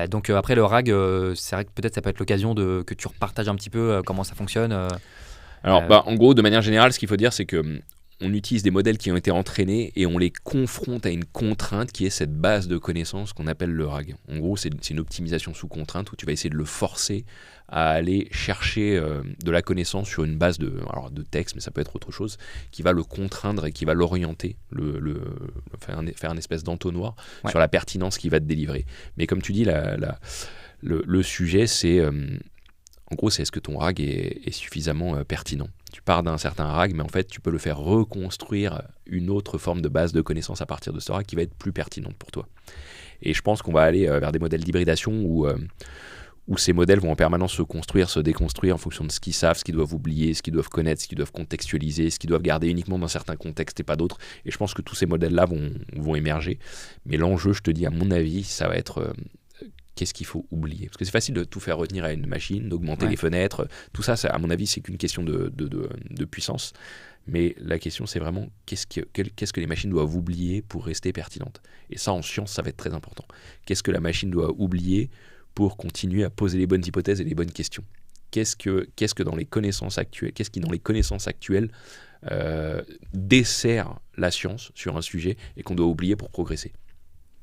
Donc après, le RAG, c'est vrai que peut-être ça peut être l'occasion que tu repartages un petit peu comment ça fonctionne. Alors, en gros, de manière générale, ce qu'il faut dire, c'est que on utilise des modèles qui ont été entraînés et on les confronte à une contrainte qui est cette base de connaissances qu'on appelle le RAG. En gros, c'est une optimisation sous contrainte où tu vas essayer de le forcer à aller chercher de la connaissance sur une base de texte, mais ça peut être autre chose, qui va le contraindre et qui va l'orienter, faire un espèce d'entonnoir sur la pertinence qu'il va te délivrer. Mais comme tu dis, le sujet, c'est... en gros, c'est est-ce que ton RAG est suffisamment pertinent? Tu pars d'un certain RAG, mais en fait, tu peux le faire reconstruire une autre forme de base de connaissances à partir de ce RAG qui va être plus pertinente pour toi. Et je pense qu'on va aller vers des modèles d'hybridation où ces modèles vont en permanence se construire, se déconstruire en fonction de ce qu'ils savent, ce qu'ils doivent oublier, ce qu'ils doivent connaître, ce qu'ils doivent contextualiser, ce qu'ils doivent garder uniquement dans certains contextes et pas d'autres. Et je pense que tous ces modèles-là vont émerger. Mais l'enjeu, je te dis, à mon avis, ça va être... qu'est-ce qu'il faut oublier? Parce que c'est facile de tout faire retenir à une machine, d'augmenter les fenêtres. Tout ça, à mon avis, c'est qu'une question de puissance. Mais la question, c'est vraiment qu'est-ce que les machines doivent oublier pour rester pertinentes? Et ça, en science, ça va être très important. Qu'est-ce que la machine doit oublier pour continuer à poser les bonnes hypothèses et les bonnes questions? Qu'est-ce que dans les connaissances actuelles, qu'est-ce qui, dans les connaissances actuelles, dessert la science sur un sujet et qu'on doit oublier pour progresser?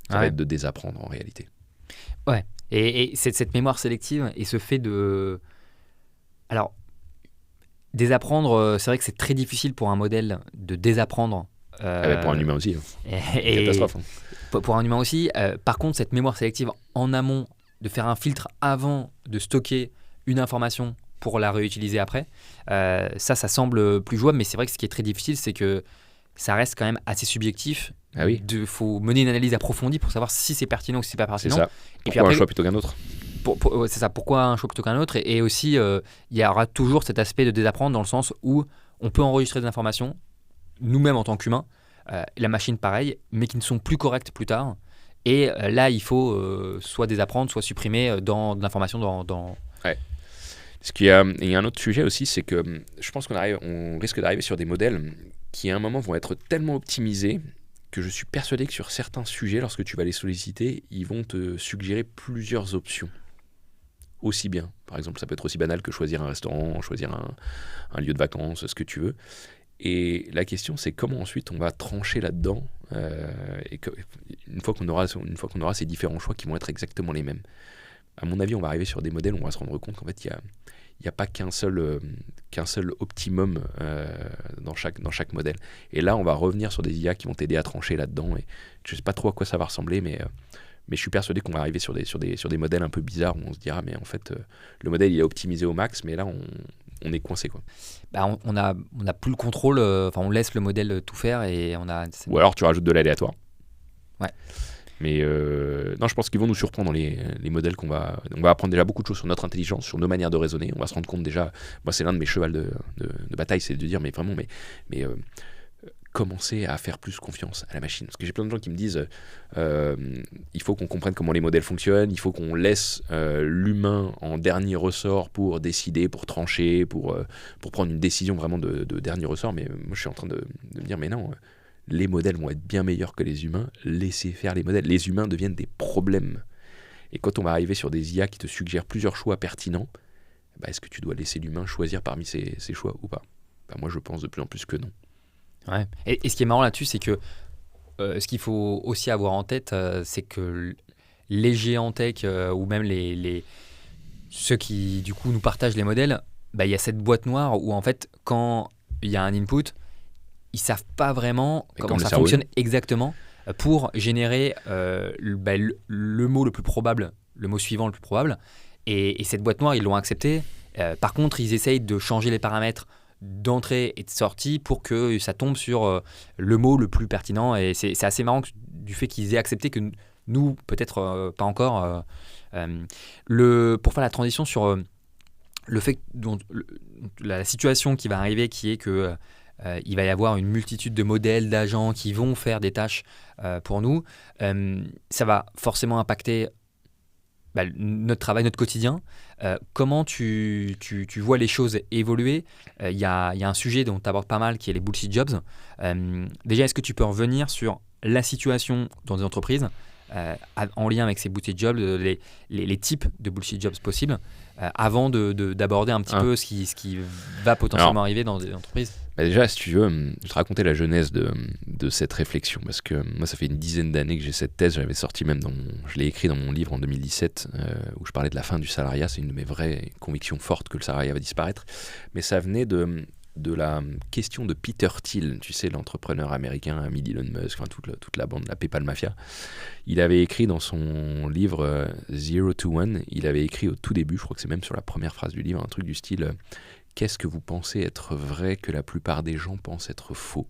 Ça va être de désapprendre en réalité. Ouais, et cette mémoire sélective et ce fait de... Alors, désapprendre, c'est vrai que c'est très difficile pour un modèle de désapprendre. Pour un humain aussi. Catastrophe. Pour un humain aussi. Par contre, cette mémoire sélective en amont, de faire un filtre avant de stocker une information pour la réutiliser après, ça semble plus jouable, mais c'est vrai que ce qui est très difficile, c'est que ça reste quand même assez subjectif. Ah oui. Faut mener une analyse approfondie pour savoir si c'est pertinent ou si c'est pas pertinent. C'est ça. Pourquoi un choix plutôt qu'un autre? C'est ça, pourquoi un choix plutôt qu'un autre. Et aussi, il y aura toujours cet aspect de désapprendre dans le sens où on peut enregistrer des informations, nous-mêmes en tant qu'humains, la machine pareil, mais qui ne sont plus correctes plus tard. Et là, il faut soit désapprendre, soit supprimer de l'information dans... Ouais. Il y a un autre sujet aussi, c'est que je pense on risque d'arriver sur des modèles qui à un moment vont être tellement optimisés que je suis persuadé que sur certains sujets, lorsque tu vas les solliciter, ils vont te suggérer plusieurs options. Aussi bien. Par exemple, ça peut être aussi banal que choisir un restaurant, choisir un lieu de vacances, ce que tu veux. Et la question, c'est comment ensuite on va trancher là-dedans une fois qu'on aura ces différents choix qui vont être exactement les mêmes. À mon avis, on va arriver sur des modèles où on va se rendre compte qu'en fait, il n'y a pas qu'un seul optimum dans chaque modèle. Et là, on va revenir sur des IA qui vont t'aider à trancher là-dedans. Et je ne sais pas trop à quoi ça va ressembler, mais je suis persuadé qu'on va arriver sur des modèles un peu bizarres où on se dira, mais en fait, le modèle, il est optimisé au max, mais là, on est coincé, quoi. Bah, on a plus le contrôle, on laisse le modèle tout faire et Ou alors tu rajoutes de l'aléatoire. Ouais. Mais non, je pense qu'ils vont nous surprendre dans les modèles on va apprendre déjà beaucoup de choses sur notre intelligence, sur nos manières de raisonner. On va se rendre compte déjà, moi c'est l'un de mes chevals de bataille, c'est de dire mais vraiment, commencer à faire plus confiance à la machine. Parce que j'ai plein de gens qui me disent il faut qu'on comprenne comment les modèles fonctionnent, il faut qu'on laisse l'humain en dernier ressort pour décider, pour trancher, pour prendre une décision vraiment de dernier ressort. Mais moi je suis en train de me dire mais non, les modèles vont être bien meilleurs que les humains, laissez faire les modèles. Les humains deviennent des problèmes. Et quand on va arriver sur des IA qui te suggèrent plusieurs choix pertinents, est-ce que tu dois laisser l'humain choisir parmi ces choix ou pas ? Moi je pense de plus en plus que non. Ouais. Et ce qui est marrant là-dessus, c'est que ce qu'il faut aussi avoir en tête, c'est que les géants tech ou même ceux qui du coup nous partagent les modèles, il y a cette boîte noire où en fait quand il y a un input, ils savent pas vraiment comment ça fonctionne exactement pour générer le mot le plus probable, le mot suivant le plus probable. Et cette boîte noire, ils l'ont acceptée. Par contre, ils essayent de changer les paramètres d'entrée et de sortie pour que ça tombe sur le mot le plus pertinent. Et c'est assez marrant du fait qu'ils aient accepté que nous, peut-être pas encore. Pour faire la transition sur le fait la situation qui va arriver, qui est que il va y avoir une multitude de modèles, d'agents qui vont faire des tâches pour nous. Ça va forcément impacter notre travail, notre quotidien. Comment tu vois les choses évoluer ? Il y a un sujet dont tu abordes pas mal qui est les bullshit jobs. Déjà, est-ce que tu peux revenir sur la situation dans des entreprises en lien avec ces bullshit jobs, les types de bullshit jobs possibles, avant d'aborder un petit peu ce qui va potentiellement arriver dans des entreprises ? Déjà, si tu veux, je te raconter la genèse de cette réflexion, parce que moi, ça fait une dizaine d'années que j'ai cette thèse. J'avais sorti même je l'ai écrit dans mon livre en 2017, où je parlais de la fin du salariat. C'est une de mes vraies convictions fortes que le salariat va disparaître. Mais ça venait de la question de Peter Thiel, tu sais, l'entrepreneur américain, ami d'Elon Musk, toute la bande, la PayPal Mafia. Il avait écrit dans son livre Zero to One, il avait écrit au tout début, je crois que c'est même sur la première phrase du livre, un truc du style qu'est-ce que vous pensez être vrai que la plupart des gens pensent être faux ?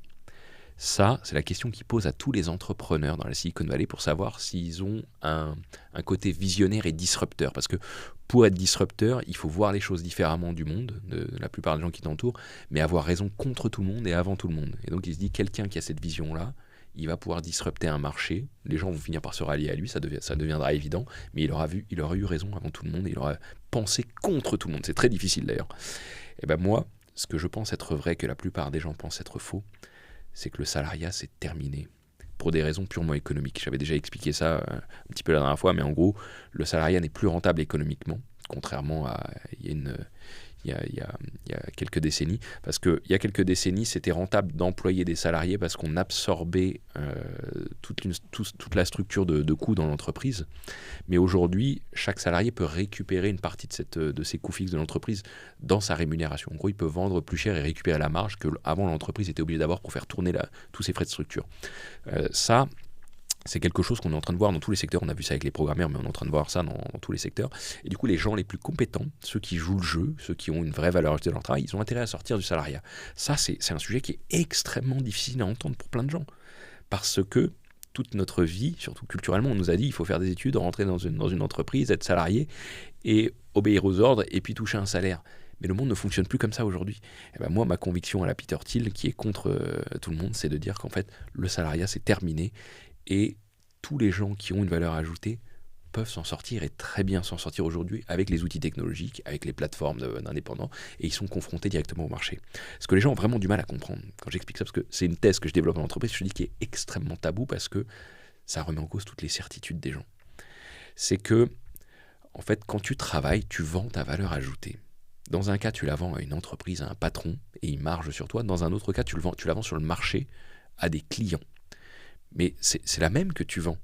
Ça, c'est la question qu'il pose à tous les entrepreneurs dans la Silicon Valley pour savoir s'ils ont un côté visionnaire et disrupteur. Parce que pour être disrupteur, il faut voir les choses différemment du monde, de la plupart des gens qui t'entourent, mais avoir raison contre tout le monde et avant tout le monde. Et donc il se dit, quelqu'un qui a cette vision-là, il va pouvoir disrupter un marché, les gens vont finir par se rallier à lui, ça deviendra évident, mais il aura eu raison avant tout le monde, et il aura pensé contre tout le monde. C'est très difficile d'ailleurs. Et moi, ce que je pense être vrai, que la plupart des gens pensent être faux, c'est que le salariat, c'est terminé. Pour des raisons purement économiques. J'avais déjà expliqué ça un petit peu la dernière fois, mais en gros, le salariat n'est plus rentable économiquement, contrairement à il y a quelques décennies. Parce qu'il y a quelques décennies, c'était rentable d'employer des salariés parce qu'on absorbait toute la structure de coûts dans l'entreprise. Mais aujourd'hui, chaque salarié peut récupérer une partie de ses coûts fixes de l'entreprise dans sa rémunération. En gros, il peut vendre plus cher et récupérer la marge qu'avant l'entreprise était obligée d'avoir pour faire tourner tous ses frais de structure. Ça, c'est quelque chose qu'on est en train de voir dans tous les secteurs. On a vu ça avec les programmeurs, mais on est en train de voir ça dans tous les secteurs. Et du coup, les gens les plus compétents, ceux qui jouent le jeu, ceux qui ont une vraie valeur ajoutée dans leur travail, ils ont intérêt à sortir du salariat. Ça, c'est un sujet qui est extrêmement difficile à entendre pour plein de gens. Parce que toute notre vie, surtout culturellement, on nous a dit il faut faire des études, rentrer dans une entreprise, être salarié et obéir aux ordres et puis toucher un salaire. Mais le monde ne fonctionne plus comme ça aujourd'hui. Et moi, ma conviction à la Peter Thiel, qui est contre tout le monde, c'est de dire qu'en fait, le salariat, c'est terminé. Et tous les gens qui ont une valeur ajoutée peuvent s'en sortir et très bien s'en sortir aujourd'hui avec les outils technologiques, avec les plateformes d'indépendants, et ils sont confrontés directement au marché. Ce que les gens ont vraiment du mal à comprendre quand j'explique ça, parce que c'est une thèse que je développe en entreprise, je dis qui est extrêmement tabou parce que ça remet en cause toutes les certitudes des gens. C'est que, en fait, quand tu travailles, tu vends ta valeur ajoutée. Dans un cas, tu la vends à une entreprise, à un patron, et il marge sur toi. Dans un autre cas, tu la vends sur le marché à des clients. Mais c'est la même que tu vends.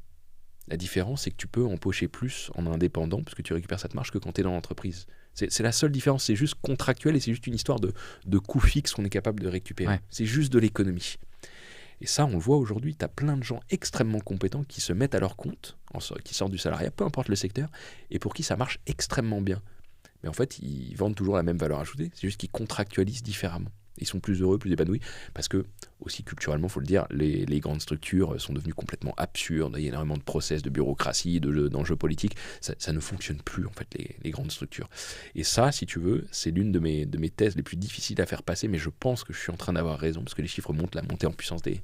La différence, c'est que tu peux empocher plus en indépendant, parce que tu récupères cette marge, que quand tu es dans l'entreprise. C'est la seule différence, c'est juste contractuel, et c'est juste une histoire de coût fixe qu'on est capable de récupérer. Ouais. C'est juste de l'économie. Et ça, on le voit aujourd'hui, tu as plein de gens extrêmement compétents qui se mettent à leur compte, qui sortent du salariat, peu importe le secteur, et pour qui ça marche extrêmement bien. Mais en fait, ils vendent toujours la même valeur ajoutée, c'est juste qu'ils contractualisent différemment. Ils sont plus heureux, plus épanouis, parce que, aussi culturellement, il faut le dire, les grandes structures sont devenues complètement absurdes, il y a énormément de process, de bureaucratie, d'enjeux politiques, ça ne fonctionne plus, en fait, les grandes structures. Et ça, si tu veux, c'est l'une de mes thèses les plus difficiles à faire passer, mais je pense que je suis en train d'avoir raison, parce que les chiffres montrent la montée en puissance des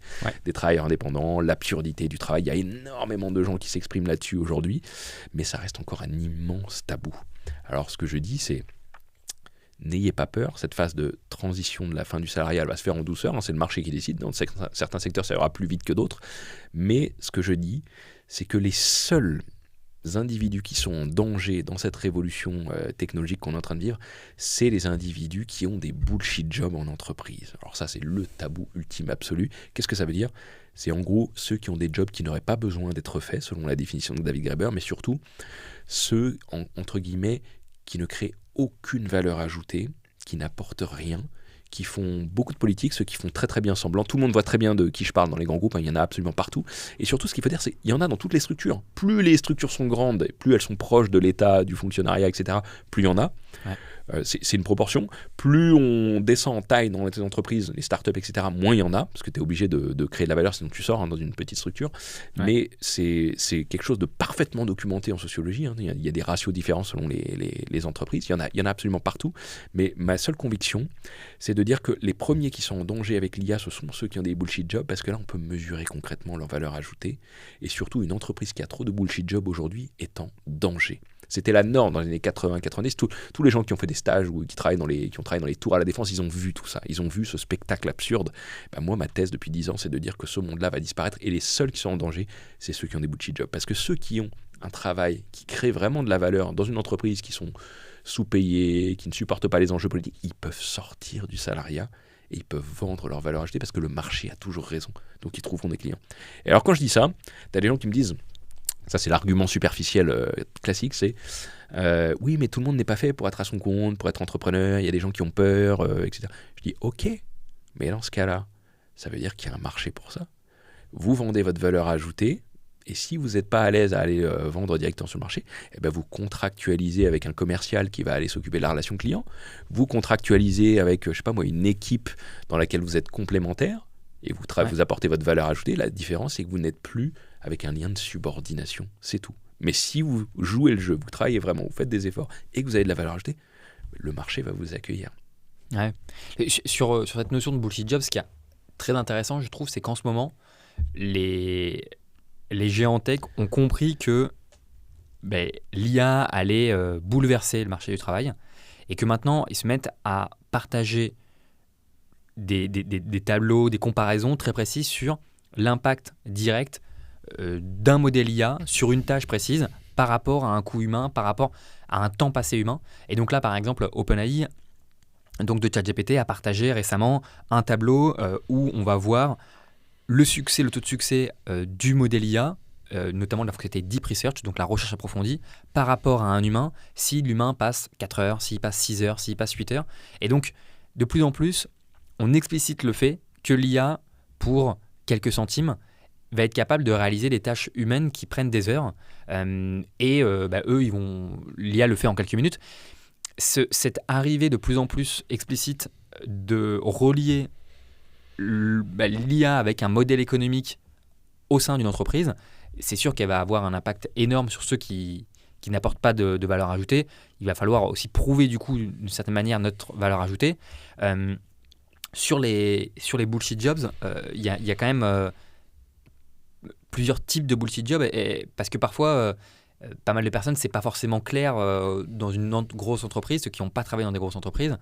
travailleurs indépendants, l'absurdité du travail, il y a énormément de gens qui s'expriment là-dessus aujourd'hui, mais ça reste encore un immense tabou. Alors, ce que je dis, c'est n'ayez pas peur, cette phase de transition de la fin du salariat, elle va se faire en douceur, c'est le marché qui décide, dans certains secteurs ça ira plus vite que d'autres, mais ce que je dis, c'est que les seuls individus qui sont en danger dans cette révolution technologique qu'on est en train de vivre, c'est les individus qui ont des bullshit jobs en entreprise. Alors ça, c'est le tabou ultime absolu. Qu'est-ce que ça veut dire ? C'est en gros ceux qui ont des jobs qui n'auraient pas besoin d'être faits, selon la définition de David Graeber, mais surtout ceux, entre guillemets, qui ne créent aucune valeur ajoutée, qui n'apportent rien, qui font beaucoup de politique, ceux qui font très très bien semblant. Tout le monde voit très bien de qui je parle dans les grands groupes, il y en a absolument partout. Et surtout, ce qu'il faut dire, c'est qu'il y en a dans toutes les structures. Plus les structures sont grandes, plus elles sont proches de l'État, du fonctionnariat, etc., plus il y en a. Ouais. C'est une proportion. Plus on descend en taille dans les entreprises, les startups, etc., moins il y en a, parce que tu es obligé de créer de la valeur, sinon tu sors dans une petite structure. Ouais. Mais c'est quelque chose de parfaitement documenté en sociologie. Il y a des ratios différents selon les entreprises. Il y en a absolument partout. Mais ma seule conviction, c'est de dire que les premiers qui sont en danger avec l'IA, ce sont ceux qui ont des bullshit jobs, parce que là, on peut mesurer concrètement leur valeur ajoutée. Et surtout, une entreprise qui a trop de bullshit jobs aujourd'hui est en danger. C'était la norme dans les années 80-90. Tous les gens qui ont fait des stages ou qui ont travaillé dans les tours à la Défense, ils ont vu tout ça. Ils ont vu ce spectacle absurde. Moi, ma thèse depuis 10 ans, c'est de dire que ce monde-là va disparaître. Et les seuls qui sont en danger, c'est ceux qui ont des bullshit jobs. Parce que ceux qui ont un travail qui crée vraiment de la valeur dans une entreprise, qui sont sous-payés, qui ne supportent pas les enjeux politiques, ils peuvent sortir du salariat et ils peuvent vendre leur valeur ajoutée parce que le marché a toujours raison. Donc, ils trouveront des clients. Et alors, quand je dis ça, tu as des gens qui me disent... Ça, c'est l'argument superficiel classique, c'est oui, mais tout le monde n'est pas fait pour être à son compte, pour être entrepreneur, il y a des gens qui ont peur, etc. Je dis ok, mais dans ce cas-là, ça veut dire qu'il y a un marché pour ça. Vous vendez votre valeur ajoutée, et si vous n'êtes pas à l'aise à aller vendre directement sur le marché, eh ben vous contractualisez avec un commercial qui va aller s'occuper de la relation client, vous contractualisez avec, je sais pas moi, une équipe dans laquelle vous êtes complémentaire, et vous apportez votre valeur ajoutée. La différence, c'est que vous n'êtes plus avec un lien de subordination, c'est tout. Mais si vous jouez le jeu, vous travaillez vraiment, vous faites des efforts et que vous avez de la valeur ajoutée, le marché va vous accueillir. Ouais. Et sur cette notion de bullshit job, ce qui est très intéressant, je trouve, c'est qu'en ce moment, les géants tech ont compris que l'IA allait bouleverser le marché du travail et que maintenant, ils se mettent à partager des tableaux, des comparaisons très précises sur l'impact direct d'un modèle IA sur une tâche précise par rapport à un coût humain, par rapport à un temps passé humain. Et donc là, par exemple, OpenAI, donc de ChatGPT, a partagé récemment un tableau où on va voir le taux de succès du modèle IA, notamment de la fonctionnalité Deep Research, donc la recherche approfondie, par rapport à un humain, si l'humain passe 4 heures, s'il passe 6 heures, s'il passe 8 heures. Et donc, de plus en plus, on explicite le fait que l'IA, pour quelques centimes, va être capable de réaliser des tâches humaines qui prennent des heures. L'IA le fait en quelques minutes. Cette arrivée de plus en plus explicite de relier l'IA avec un modèle économique au sein d'une entreprise, c'est sûr qu'elle va avoir un impact énorme sur ceux qui n'apportent pas de valeur ajoutée. Il va falloir aussi prouver du coup d'une certaine manière notre valeur ajoutée. Sur les bullshit jobs, il y a quand même plusieurs types de bullshit jobs, parce que parfois pas mal de personnes, c'est pas forcément clair dans une grosse entreprise, ceux qui n'ont pas travaillé dans des grosses entreprises,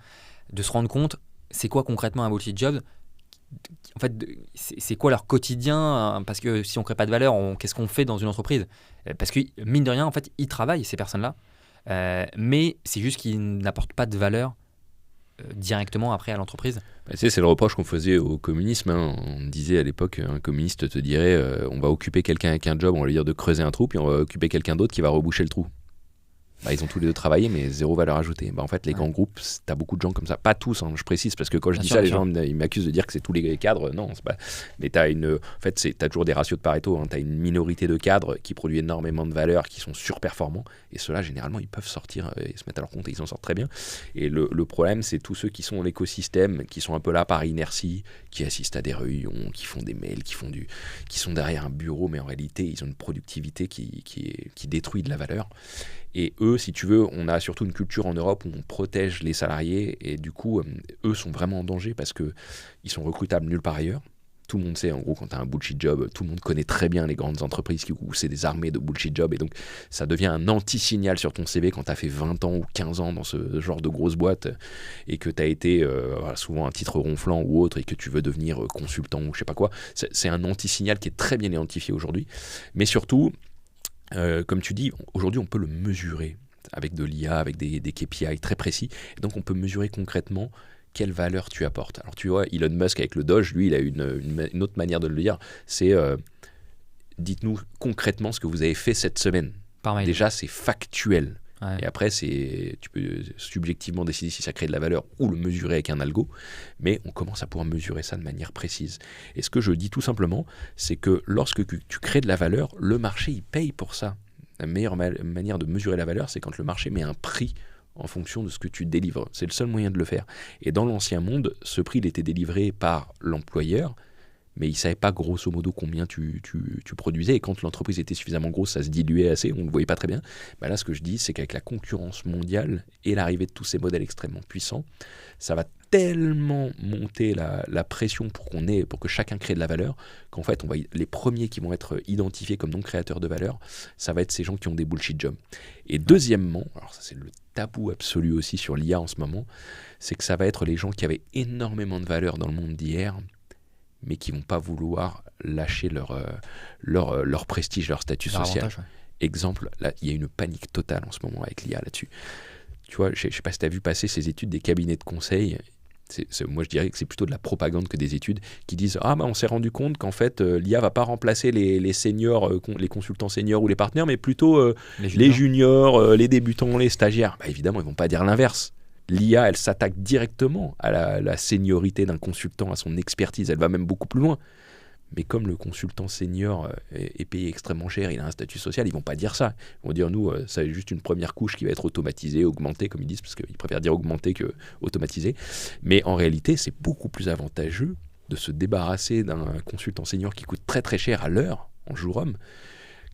de se rendre compte, c'est quoi concrètement un bullshit job. En fait, c'est quoi leur quotidien, hein, parce que si on crée pas de valeur, qu'est-ce qu'on fait dans une entreprise? Parce que mine de rien, en fait, ils travaillent ces personnes-là, mais c'est juste qu'ils n'apportent pas de valeur directement après à l'entreprise. Tu sais, c'est le reproche qu'on faisait au communisme. Hein. On disait à l'époque, un communiste te dirait on va occuper quelqu'un avec un job, on va lui dire de creuser un trou, puis on va occuper quelqu'un d'autre qui va reboucher le trou. Ils ont tous les deux travaillé, mais zéro valeur ajoutée. En fait, les grands groupes, t'as beaucoup de gens comme ça. Pas tous, hein, je précise, parce que quand je dis ça, les gens ils m'accusent de dire que c'est tous les cadres. Non, c'est pas. Mais t'as toujours des ratios de Pareto. Hein. T'as une minorité de cadres qui produit énormément de valeur, qui sont surperformants. Et ceux-là, généralement, ils peuvent sortir et se mettre à leur compte et ils s'en sortent très bien. Et le problème, c'est tous ceux qui sont dans l'écosystème, qui sont un peu là par inertie, qui assistent à des réunions, qui font des mails, qui sont derrière un bureau, mais en réalité, ils ont une productivité qui détruit de la valeur. Et eux, si tu veux, on a surtout une culture en Europe où on protège les salariés et du coup, eux sont vraiment en danger parce qu'ils sont recrutables nulle part ailleurs. Tout le monde sait, en gros, quand tu as un bullshit job, tout le monde connaît très bien les grandes entreprises où c'est des armées de bullshit jobs et donc ça devient un anti-signal sur ton CV quand tu as fait 20 ans ou 15 ans dans ce genre de grosse boîte et que tu as été souvent un titre ronflant ou autre et que tu veux devenir consultant ou je sais pas quoi. C'est un anti-signal qui est très bien identifié aujourd'hui. Mais surtout, comme tu dis, aujourd'hui on peut le mesurer avec de l'IA, avec des KPI très précis. Et donc on peut mesurer concrètement quelle valeur tu apportes. Alors tu vois, Elon Musk avec le Doge, lui il a une autre manière de le dire, c'est dites-nous concrètement ce que vous avez fait cette semaine. Déjà c'est factuel. Ouais. Et après, tu peux subjectivement décider si ça crée de la valeur ou le mesurer avec un algo, mais on commence à pouvoir mesurer ça de manière précise. Et ce que je dis tout simplement, c'est que lorsque tu crées de la valeur, le marché, il paye pour ça. La meilleure manière de mesurer la valeur, c'est quand le marché met un prix en fonction de ce que tu délivres. C'est le seul moyen de le faire. Et dans l'ancien monde, ce prix, il était délivré par l'employeur, mais il ne savait pas grosso modo combien tu produisais. Et quand l'entreprise était suffisamment grosse, ça se diluait assez, on ne le voyait pas très bien. Là, ce que je dis, c'est qu'avec la concurrence mondiale et l'arrivée de tous ces modèles extrêmement puissants, ça va tellement monter la pression pour que chacun crée de la valeur, qu'en fait, les premiers qui vont être identifiés comme non créateurs de valeur, ça va être ces gens qui ont des bullshit jobs. Et deuxièmement, alors ça c'est le tabou absolu aussi sur l'IA en ce moment, c'est que ça va être les gens qui avaient énormément de valeur dans le monde d'hier, mais qui ne vont pas vouloir lâcher leur prestige, leur statut social. Exemple, là, il y a une panique totale en ce moment avec l'IA là-dessus. Tu vois, je ne sais pas si tu as vu passer ces études des cabinets de conseil. Moi, je dirais que c'est plutôt de la propagande que des études qui disent « Ah, on s'est rendu compte qu'en fait, l'IA ne va pas remplacer les seniors, les consultants seniors ou les partenaires, mais plutôt les juniors, les débutants, les stagiaires. » Évidemment, ils ne vont pas dire l'inverse. L'IA, elle s'attaque directement à la seniorité d'un consultant, à son expertise. Elle va même beaucoup plus loin. Mais comme le consultant senior est payé extrêmement cher, il a un statut social, ils ne vont pas dire ça. Ils vont dire, nous, c'est juste une première couche qui va être automatisée, augmentée, comme ils disent, parce qu'ils préfèrent dire augmentée que automatisée. Mais en réalité, c'est beaucoup plus avantageux de se débarrasser d'un consultant senior qui coûte très très cher à l'heure, en jour homme,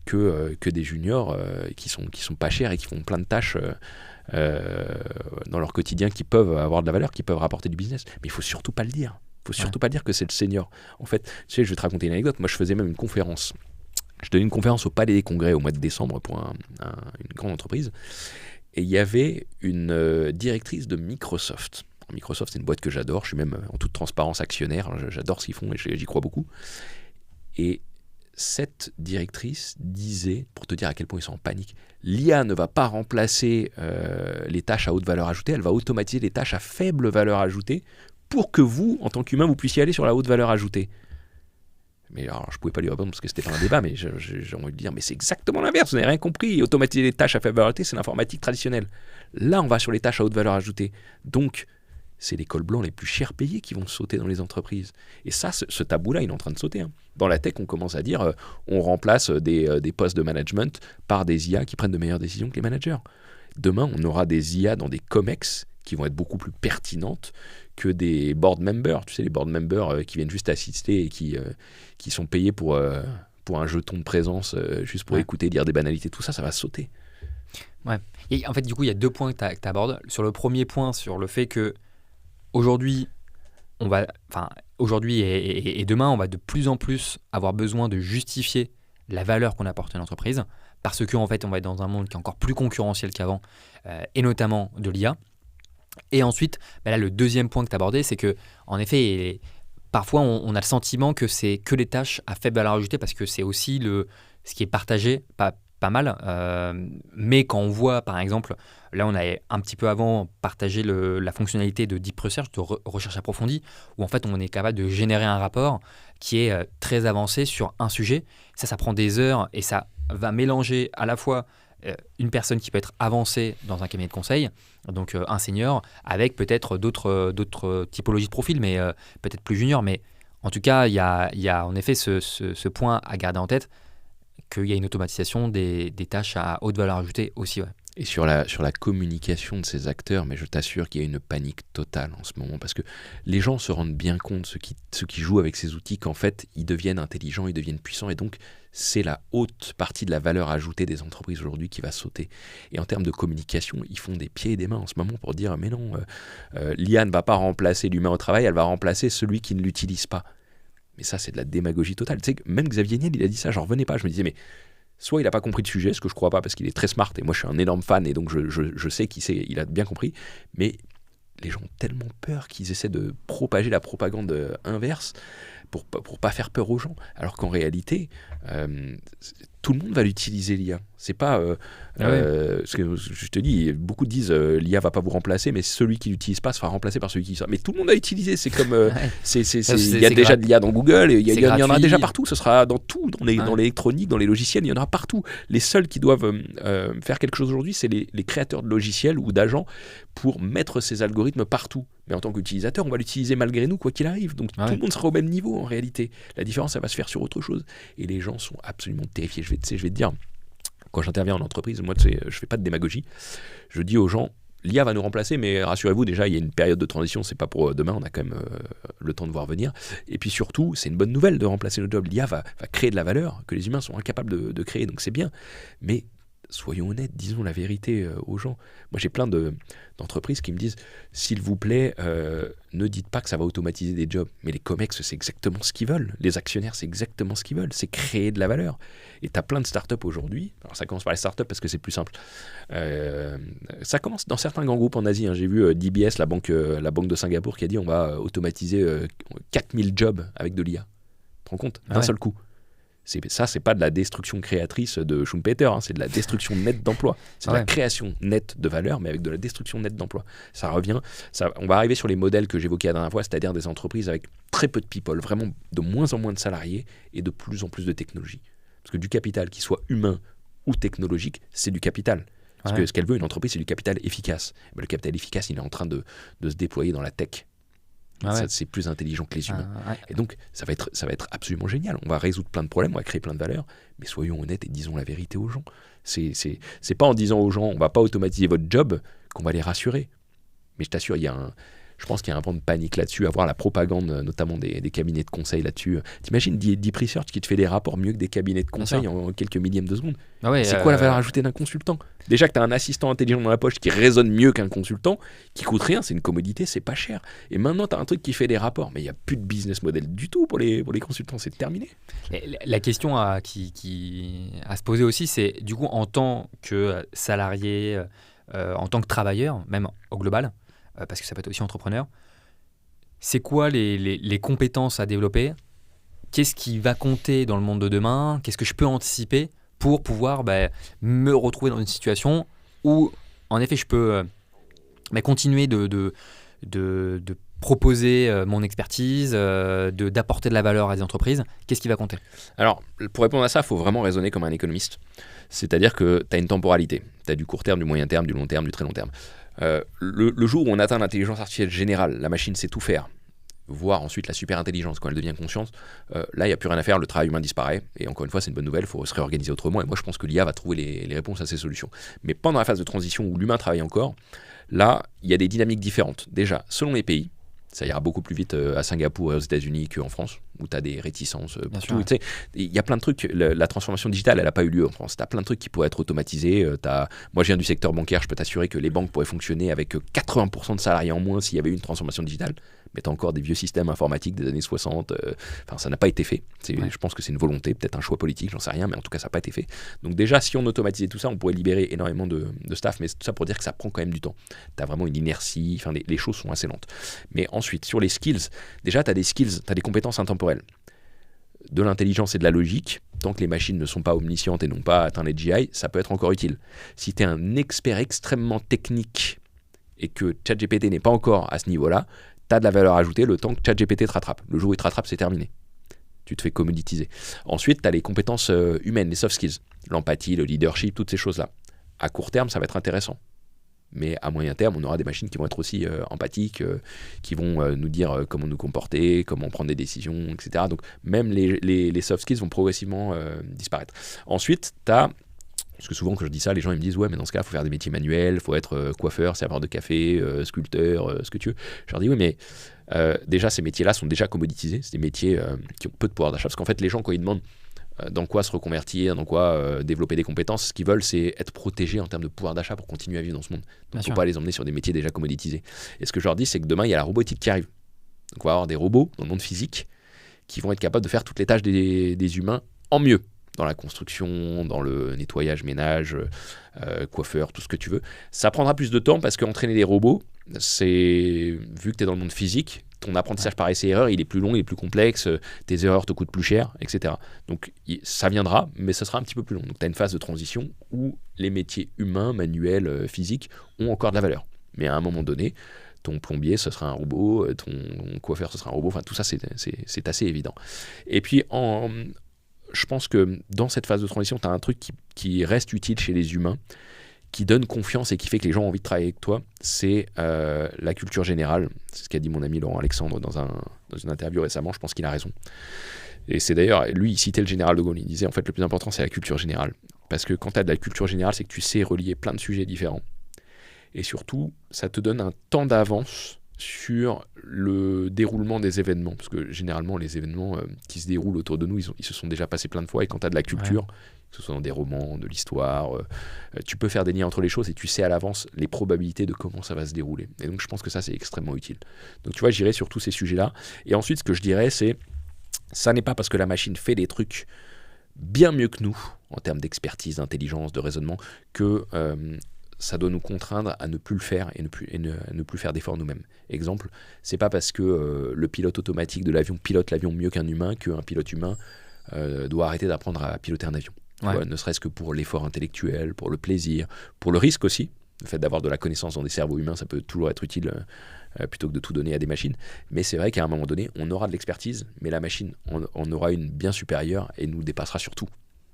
que des juniors qui sont pas chers et qui font plein de tâches dans leur quotidien qui peuvent avoir de la valeur, qui peuvent rapporter du business. Mais il ne faut surtout pas le dire. Il ne faut surtout pas dire que c'est le senior. En fait, tu sais, je vais te raconter une anecdote. Moi, je faisais même une conférence. Je donnais une conférence au Palais des Congrès au mois de décembre pour une grande entreprise. Et il y avait une directrice de Microsoft. Microsoft, c'est une boîte que j'adore. Je suis même en toute transparence actionnaire. J'adore ce qu'ils font et j'y crois beaucoup. Et cette directrice disait, pour te dire à quel point ils sont en panique, l'IA ne va pas remplacer les tâches à haute valeur ajoutée, elle va automatiser les tâches à faible valeur ajoutée pour que vous, en tant qu'humain, vous puissiez aller sur la haute valeur ajoutée. Mais alors, je ne pouvais pas lui répondre parce que c'était pas un débat, mais j'ai envie de dire, mais c'est exactement l'inverse, vous n'avez rien compris. Automatiser les tâches à faible valeur ajoutée, c'est l'informatique traditionnelle. Là, on va sur les tâches à haute valeur ajoutée. Donc, c'est les cols blancs les plus chers payés qui vont sauter dans les entreprises. Et ça, ce tabou-là, il est en train de sauter. Hein. Dans la tech, on commence à dire, on remplace des postes de management par des IA qui prennent de meilleures décisions que les managers. Demain, on aura des IA dans des COMEX qui vont être beaucoup plus pertinentes que des board members. Tu sais, les board members qui viennent juste assister et qui sont payés pour un jeton de présence, juste pour écouter, dire des banalités. Tout ça, ça va sauter. Ouais. Et en fait, du coup, il y a 2 points que tu abordes. Sur le premier point, sur le fait que aujourd'hui et demain, on va de plus en plus avoir besoin de justifier la valeur qu'on apporte à une entreprise parce que en fait, on va être dans un monde qui est encore plus concurrentiel qu'avant, et notamment de l'IA. Et ensuite, là, le deuxième point que tu as abordé, c'est que en effet, parfois, on a le sentiment que c'est que les tâches à faible valeur ajoutée parce que c'est aussi ce qui est partagé, pas mal. Mais quand on voit, par exemple, là, on a un petit peu avant partagé la fonctionnalité de Deep Research, de recherche approfondie, où en fait, on est capable de générer un rapport qui est très avancé sur un sujet. Ça prend des heures et ça va mélanger à la fois une personne qui peut être avancée dans un cabinet de conseil, donc un senior, avec peut-être d'autres typologies de profils, mais peut-être plus junior. Mais en tout cas, il y a en effet ce point à garder en tête, qu'il y a une automatisation des tâches à haute valeur ajoutée aussi. Ouais. Et sur la communication de ces acteurs, mais je t'assure qu'il y a une panique totale en ce moment, parce que les gens se rendent bien compte, ceux qui jouent avec ces outils, qu'en fait, ils deviennent intelligents, ils deviennent puissants, et donc c'est la haute partie de la valeur ajoutée des entreprises aujourd'hui qui va sauter. Et en termes de communication, ils font des pieds et des mains en ce moment pour dire « mais non, l'IA ne va pas remplacer l'humain au travail, elle va remplacer celui qui ne l'utilise pas ». Mais ça, c'est de la démagogie totale. Tu sais, même Xavier Niel, il a dit ça, j'en revenais pas. Je me disais, mais soit il n'a pas compris le sujet, ce que je crois pas, parce qu'il est très smart, et moi je suis un énorme fan, et donc je sais qu'il a bien compris, mais les gens ont tellement peur qu'ils essaient de propager la propagande inverse pour pas faire peur aux gens, alors qu'en réalité, tout le monde va l'utiliser, l'IA. C'est pas... ce que je te dis, beaucoup disent l'IA va pas vous remplacer, mais celui qui l'utilise pas sera remplacé par celui qui l'utilise. Mais tout le monde a utilisé. C'est comme... il y a déjà de l'IA dans Google, il y en a déjà partout. Ce sera dans tout, dans l'électronique, dans les logiciels, il y en aura partout. Les seuls qui doivent faire quelque chose aujourd'hui, c'est les créateurs de logiciels ou d'agents pour mettre ces algorithmes partout. Mais en tant qu'utilisateur, on va l'utiliser malgré nous, quoi qu'il arrive. Donc tout le monde sera au même niveau en réalité. La différence, ça va se faire sur autre chose. Et les gens sont absolument terrifiés. Je vais te dire, quand j'interviens en entreprise, moi, je fais pas de démagogie. Je dis aux gens, l'IA va nous remplacer, mais rassurez-vous, déjà, il y a une période de transition, c'est pas pour demain, on a quand même le temps de voir venir. Et puis surtout, c'est une bonne nouvelle de remplacer notre job. L'IA va créer de la valeur que les humains sont incapables de créer, donc c'est bien. Mais soyons honnêtes, disons la vérité aux gens. Moi, j'ai plein d'entreprises qui me disent, s'il vous plaît, ne dites pas que ça va automatiser des jobs. Mais les COMEX, c'est exactement ce qu'ils veulent. Les actionnaires, c'est exactement ce qu'ils veulent. C'est créer de la valeur. Et tu as plein de startups aujourd'hui. Alors, ça commence par les startups parce que c'est plus simple. Ça commence dans certains grands groupes en Asie. J'ai vu DBS, la banque de Singapour, qui a dit on va automatiser 4000 jobs avec de l'IA. Tu te rends compte ? D'un seul coup. C'est pas de la destruction créatrice de Schumpeter, c'est de la destruction nette d'emploi. C'est de la création nette de valeur, mais avec de la destruction nette d'emploi. On va arriver sur les modèles que j'évoquais la dernière fois, c'est-à-dire des entreprises avec très peu de people, vraiment de moins en moins de salariés et de plus en plus de technologie. Parce que du capital, qu'il soit humain ou technologique, c'est du capital. Parce que ce qu'elle veut, une entreprise, c'est du capital efficace. Mais le capital efficace, il est en train de se déployer dans la tech. C'est plus intelligent que les humains. Et donc, ça va être absolument génial. On va résoudre plein de problèmes, on va créer plein de valeurs, mais soyons honnêtes et disons la vérité aux gens. C'est pas en disant aux gens, on va pas automatiser votre job, qu'on va les rassurer. Mais je t'assure, je pense qu'il y a un vent de panique là-dessus, à voir la propagande, notamment des cabinets de conseil là-dessus. T'imagines Deep Research qui te fait des rapports mieux que des cabinets de conseil en quelques millièmes de seconde. C'est quoi la valeur ajoutée d'un consultant ? Déjà que tu as un assistant intelligent dans la poche qui raisonne mieux qu'un consultant, qui coûte rien, c'est une commodité, c'est pas cher. Et maintenant, tu as un truc qui fait des rapports, mais il n'y a plus de business model du tout pour les consultants, c'est terminé. La question à se poser aussi, c'est du coup, en tant que salarié, en tant que travailleur, même au global, parce que ça peut être aussi entrepreneur, c'est quoi les compétences à développer ? Qu'est-ce qui va compter dans le monde de demain ? Qu'est-ce que je peux anticiper pour pouvoir me retrouver dans une situation où, en effet, je peux continuer de proposer mon expertise, d'apporter de la valeur à des entreprises ? Qu'est-ce qui va compter ? Alors, pour répondre à ça, il faut vraiment raisonner comme un économiste. C'est-à-dire que tu as une temporalité. Tu as du court terme, du moyen terme, du long terme, du très long terme. Le jour où on atteint l'intelligence artificielle générale, la machine sait tout faire, voire ensuite la super intelligence quand elle devient consciente, là il n'y a plus rien à faire, le travail humain disparaît, et encore une fois c'est une bonne nouvelle, il faut se réorganiser autrement, et moi je pense que l'IA va trouver les réponses à ces solutions. Mais pendant la phase de transition où l'humain travaille encore, là il y a des dynamiques différentes. Déjà, selon les pays, Ça ira beaucoup plus vite à Singapour et aux États-Unis qu'en France, où tu as des réticences pour tout. Ouais. Il y a plein de trucs. La transformation digitale, elle n'a pas eu lieu en France. Tu as plein de trucs qui pourraient être automatisés. Moi, je viens du secteur bancaire. Je peux t'assurer que les banques pourraient fonctionner avec 80% de salariés en moins s'il y avait eu une transformation digitale. Mais tu as encore des vieux systèmes informatiques des années 60. Ça n'a pas été fait. Je pense que c'est une volonté, peut-être un choix politique, j'en sais rien. Mais en tout cas, ça n'a pas été fait. Donc déjà, si on automatisait tout ça, on pourrait libérer énormément de staff. Mais tout ça pour dire que ça prend quand même du temps. Tu as vraiment une inertie. Les choses sont assez lentes. Mais ensuite, sur les skills, déjà, tu as des skills, tu as des compétences intemporelles. De l'intelligence et de la logique, tant que les machines ne sont pas omniscientes et n'ont pas atteint les GI, ça peut être encore utile. Si tu es un expert extrêmement technique et que ChatGPT n'est pas encore à ce niveau-là, tu as de la valeur ajoutée le temps que ChatGPT te rattrape. Le jour où il te rattrape, c'est terminé. Tu te fais commoditiser. Ensuite, tu as les compétences humaines, les soft skills, l'empathie, le leadership, toutes ces choses-là. À court terme, ça va être intéressant. Mais à moyen terme, on aura des machines qui vont être aussi empathiques, qui vont nous dire comment nous comporter, comment prendre des décisions, etc. Donc même les soft skills vont progressivement disparaître. Ensuite, tu as... Parce que souvent quand je dis ça, les gens ils me disent « Ouais, mais dans ce cas, il faut faire des métiers manuels, il faut être coiffeur, serveur de café, sculpteur, ce que tu veux. » Je leur dis « Oui, mais déjà, ces métiers-là sont déjà commoditisés. C'est des métiers qui ont peu de pouvoir d'achat. Parce qu'en fait, les gens, quand ils demandent dans quoi se reconvertir, dans quoi développer des compétences, ce qu'ils veulent, c'est être protégés en termes de pouvoir d'achat pour continuer à vivre dans ce monde. Donc, il ne faut pas les emmener sur des métiers déjà commoditisés. Et ce que je leur dis, c'est que demain, il y a la robotique qui arrive. Donc, on va avoir des robots dans le monde physique qui vont être capables de faire toutes les tâches des humains en mieux. Dans la construction, dans le nettoyage, ménage, coiffeur, tout ce que tu veux. Ça prendra plus de temps parce qu'entraîner des robots, c'est vu que tu es dans le monde physique, ton apprentissage par essai-erreur, il est plus long, il est plus complexe, tes erreurs te coûtent plus cher, etc. Donc ça viendra, mais ce sera un petit peu plus long. Donc tu as une phase de transition où les métiers humains, manuels, physiques ont encore de la valeur. Mais à un moment donné, ton plombier, ce sera un robot, ton coiffeur, ce sera un robot. Enfin, tout ça, c'est assez évident. Et puis, je pense que dans cette phase de transition, tu as un truc qui reste utile chez les humains, qui donne confiance et qui fait que les gens ont envie de travailler avec toi, c'est la culture générale. C'est ce qu'a dit mon ami Laurent Alexandre dans une interview récemment, je pense qu'il a raison. Et c'est d'ailleurs, lui, il citait le général de Gaulle, il disait en fait le plus important c'est la culture générale. Parce que quand tu as de la culture générale, c'est que tu sais relier plein de sujets différents. Et surtout, ça te donne un temps d'avance sur le déroulement des événements. Parce que généralement, les événements qui se déroulent autour de nous, ils se sont déjà passés plein de fois. Et quand tu as de la culture, que ce soit dans des romans, de l'histoire, tu peux faire des liens entre les choses et tu sais à l'avance les probabilités de comment ça va se dérouler. Et donc, je pense que ça, c'est extrêmement utile. Donc, tu vois, j'irai sur tous ces sujets-là. Et ensuite, ce que je dirais, c'est ça n'est pas parce que la machine fait des trucs bien mieux que nous, en termes d'expertise, d'intelligence, de raisonnement, que ça doit nous contraindre à ne plus le faire et ne plus faire d'efforts nous-mêmes. Exemple, c'est pas parce que le pilote automatique de l'avion pilote l'avion mieux qu'un humain qu'un pilote humain doit arrêter d'apprendre à piloter un avion. Ouais. Ne serait-ce que pour l'effort intellectuel, pour le plaisir, pour le risque aussi. Le fait d'avoir de la connaissance dans des cerveaux humains, ça peut toujours être utile plutôt que de tout donner à des machines. Mais c'est vrai qu'à un moment donné, on aura de l'expertise, mais la machine en aura une bien supérieure et nous dépassera sur tout.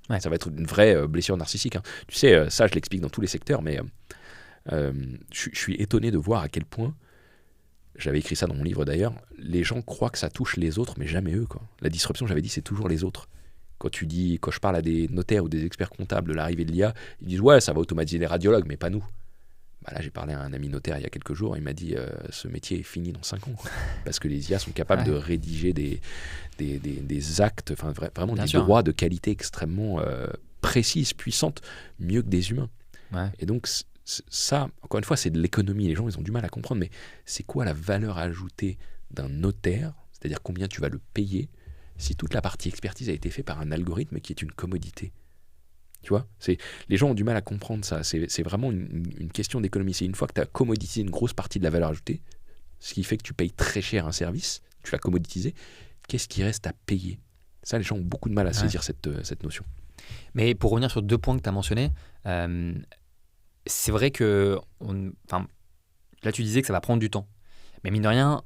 Ouais. Ça va être une vraie blessure narcissique. Hein. Tu sais, ça je l'explique dans tous les secteurs, mais je suis étonné de voir à quel point, j'avais écrit ça dans mon livre d'ailleurs, les gens croient que ça touche les autres, mais jamais eux, quoi. La disruption, j'avais dit, c'est toujours les autres. Quand je parle à des notaires ou des experts comptables de l'arrivée de l'IA, ils disent ouais, ça va automatiser les radiologues, mais pas nous. Bah là, j'ai parlé à un ami notaire il y a quelques jours, il m'a dit ce métier est fini dans 5 ans. Parce que les IA sont capables de rédiger des actes, enfin vraiment des droits de qualité extrêmement précises, puissantes, mieux que des humains. Ouais. Et donc ça, encore une fois, c'est de l'économie. Les gens, ils ont du mal à comprendre, mais c'est quoi la valeur ajoutée d'un notaire? C'est-à-dire combien tu vas le payer si toute la partie expertise a été faite par un algorithme qui est une commodité. Tu vois, les gens ont du mal à comprendre ça. C'est vraiment une question d'économie. C'est une fois que tu as commoditisé une grosse partie de la valeur ajoutée, ce qui fait que tu payes très cher un service, tu l'as commoditisé, qu'est-ce qui reste à payer? Ça, les gens ont beaucoup de mal à saisir cette notion. Mais pour revenir sur 2 points que tu as mentionnés, c'est vrai que là, tu disais que ça va prendre du temps. Mais mine de rien,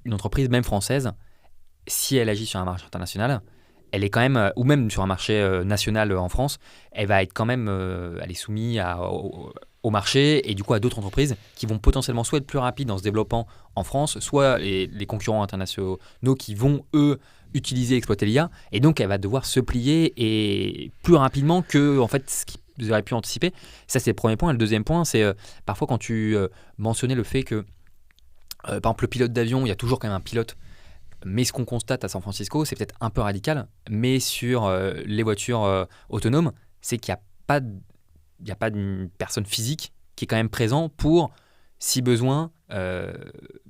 une entreprise, même française, si elle agit sur un marché international, elle est quand même, ou même sur un marché national en France, elle va être quand même, elle est soumise au marché et du coup à d'autres entreprises qui vont potentiellement soit être plus rapides en se développant en France, soit les concurrents internationaux qui vont, eux, utiliser et exploiter l'IA. Et donc, elle va devoir se plier et plus rapidement que en fait, ce qu'ils auraient pu anticiper. Ça, c'est le premier point. Et le deuxième point, c'est parfois quand tu mentionnais le fait que Par exemple, le pilote d'avion, il y a toujours quand même un pilote. Mais ce qu'on constate à San Francisco, c'est peut-être un peu radical, mais sur les voitures autonomes, c'est qu'il n'y a pas d'une personne physique qui est quand même présent pour, si besoin,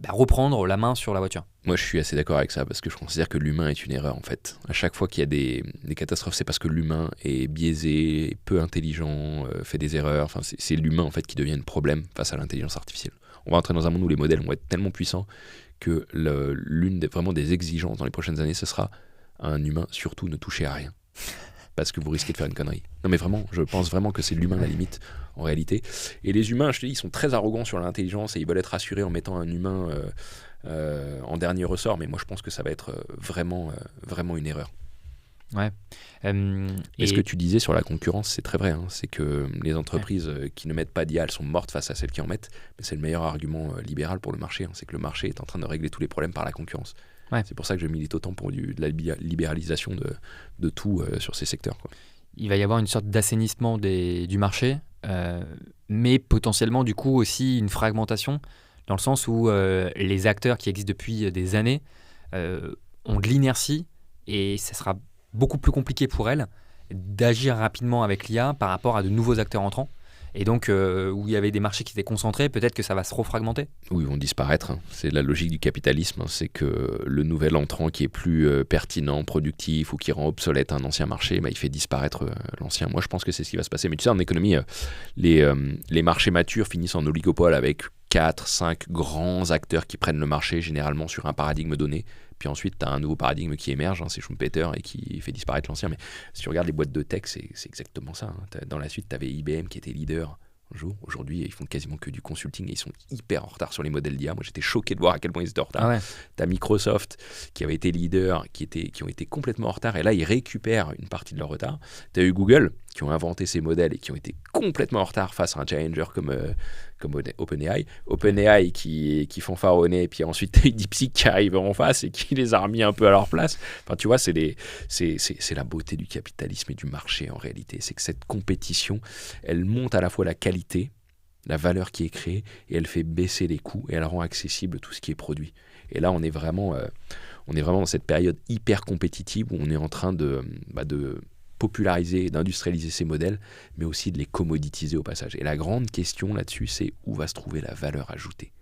reprendre la main sur la voiture. Moi, je suis assez d'accord avec ça parce que je considère que l'humain est une erreur en fait. À chaque fois qu'il y a des catastrophes, c'est parce que l'humain est biaisé, peu intelligent, fait des erreurs. Enfin, c'est l'humain en fait qui devient un problème face à l'intelligence artificielle. On va entrer dans un monde où les modèles vont être tellement puissants que l'une vraiment des exigences dans les prochaines années, ce sera un humain surtout ne touchez à rien. Parce que vous risquez de faire une connerie. Non mais vraiment, je pense vraiment que c'est l'humain la limite en réalité. Et les humains, je te dis, ils sont très arrogants sur l'intelligence et ils veulent être rassurés en mettant un humain en dernier ressort. Mais moi je pense que ça va être vraiment une erreur. Ouais. Et ce que tu disais sur la concurrence, c'est très vrai. Hein. C'est que les entreprises qui ne mettent pas d'IA, elles sont mortes face à celles qui en mettent. Mais c'est le meilleur argument libéral pour le marché. Hein. C'est que le marché est en train de régler tous les problèmes par la concurrence. Ouais. C'est pour ça que je milite autant pour de la libéralisation de tout sur ces secteurs. Quoi. Il va y avoir une sorte d'assainissement du marché, mais potentiellement du coup aussi une fragmentation, dans le sens où les acteurs qui existent depuis des années ont de l'inertie et ça sera beaucoup plus compliqué pour elles d'agir rapidement avec l'IA par rapport à de nouveaux acteurs entrants. Et donc, où il y avait des marchés qui étaient concentrés, peut-être que ça va se refragmenter. Oui, ils vont disparaître. Hein. C'est la logique du capitalisme. Hein. C'est que le nouvel entrant qui est plus pertinent, productif ou qui rend obsolète un ancien marché, il fait disparaître l'ancien. Moi, je pense que c'est ce qui va se passer. Mais tu sais, en économie, les marchés matures finissent en oligopole avec 4, 5 grands acteurs qui prennent le marché, généralement sur un paradigme donné. Puis ensuite, tu as un nouveau paradigme qui émerge, hein, c'est Schumpeter, et qui fait disparaître l'ancien. Mais si tu regardes les boîtes de tech, c'est exactement ça. Hein. Dans la suite, tu avais IBM qui était leader un jour. Aujourd'hui, ils font quasiment que du consulting et ils sont hyper en retard sur les modèles d'IA. Moi, j'étais choqué de voir à quel point ils étaient en retard. Ah ouais. Tu as Microsoft qui avait été leader, qui ont été complètement en retard, et là, ils récupèrent une partie de leur retard. Tu as eu Google qui ont inventé ces modèles et qui ont été complètement en retard face à un challenger comme OpenAI. OpenAI qui fanfaronnait, et puis ensuite t'as eu DeepSeek qui arrive en face et qui les a remis un peu à leur place. Enfin, tu vois, c'est la beauté du capitalisme et du marché en réalité. C'est que cette compétition, elle monte à la fois la qualité, la valeur qui est créée, et elle fait baisser les coûts, et elle rend accessible tout ce qui est produit. Et là, on est vraiment dans cette période hyper compétitive où on est en train de populariser, d'industrialiser ces modèles, mais aussi de les commoditiser au passage. Et la grande question là-dessus, c'est où va se trouver la valeur ajoutée.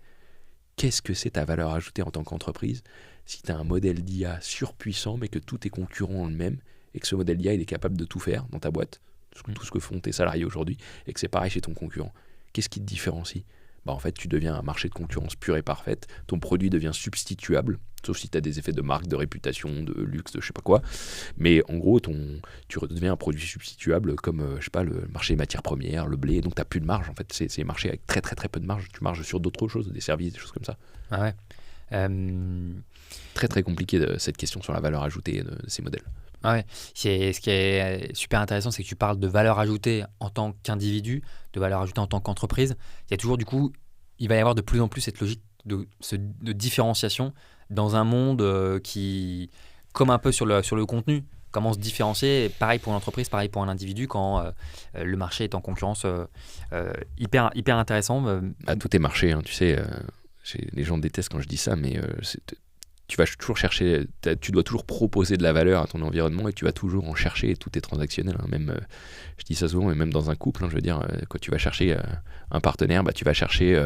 Qu'est-ce que c'est ta valeur ajoutée en tant qu'entreprise si tu as un modèle d'IA surpuissant, mais que tous tes concurrents ont le même, et que ce modèle d'IA, il est capable de tout faire dans ta boîte, tout ce que font tes salariés aujourd'hui, et que c'est pareil chez ton concurrent. Qu'est-ce qui te différencie ? En fait, tu deviens un marché de concurrence pure et parfaite. Ton produit devient substituable, sauf si tu as des effets de marque, de réputation, de luxe, de je sais pas quoi. Mais en gros, tu redeviens un produit substituable comme, le marché des matières premières, le blé. Donc, tu n'as plus de marge. En fait, c'est des marchés avec très, très, très peu de marge. Tu marges sur d'autres choses, des services, des choses comme ça. Ah ouais. Très, très compliqué cette question sur la valeur ajoutée de ces modèles. Ah ouais. Ce qui est super intéressant, c'est que tu parles de valeur ajoutée en tant qu'individu, de valeur ajoutée en tant qu'entreprise. Il y a toujours, du coup, il va y avoir de plus en plus cette logique de différenciation dans un monde qui, comme un peu sur le contenu, comment se différencier. Pareil pour l'entreprise, pareil pour un individu quand le marché est en concurrence hyper intéressant. Tout est marché, hein, tu sais. Les gens détestent quand je dis ça, mais tu vas toujours chercher, tu dois toujours proposer de la valeur à ton environnement et tu vas toujours en chercher, et tout est transactionnel. Hein. Même, je dis ça souvent, mais même dans un couple, hein, je veux dire, quand tu vas chercher un partenaire, tu vas chercher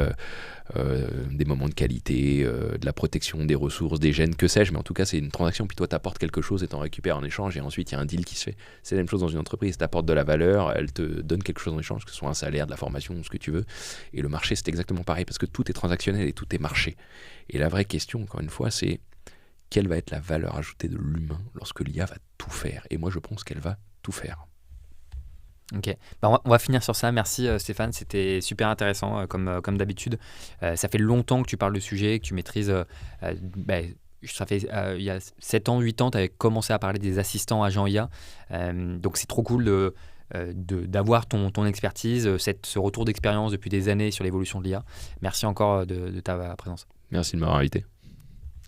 des moments de qualité, de la protection des ressources, des gènes, que sais-je, mais en tout cas, c'est une transaction, puis toi, tu apportes quelque chose et tu en récupères en échange, et ensuite, il y a un deal qui se fait. C'est la même chose dans une entreprise, tu apportes de la valeur, elle te donne quelque chose en échange, que ce soit un salaire, de la formation, ce que tu veux, et le marché, c'est exactement pareil, parce que tout est transactionnel et tout est marché. Et la vraie question, encore une fois, c'est quelle va être la valeur ajoutée de l'humain lorsque l'IA va tout faire ? Et moi, je pense qu'elle va tout faire. Ok, on va finir sur ça. Merci Stéphane, c'était super intéressant comme d'habitude. Ça fait longtemps que tu parles de sujet, que tu maîtrises. Ça fait il y a 7 ans, 8 ans, tu avais commencé à parler des assistants agents IA. Donc c'est trop cool d'avoir ton expertise, ce retour d'expérience depuis des années sur l'évolution de l'IA. Merci encore de ta présence. Merci de m'avoir invité.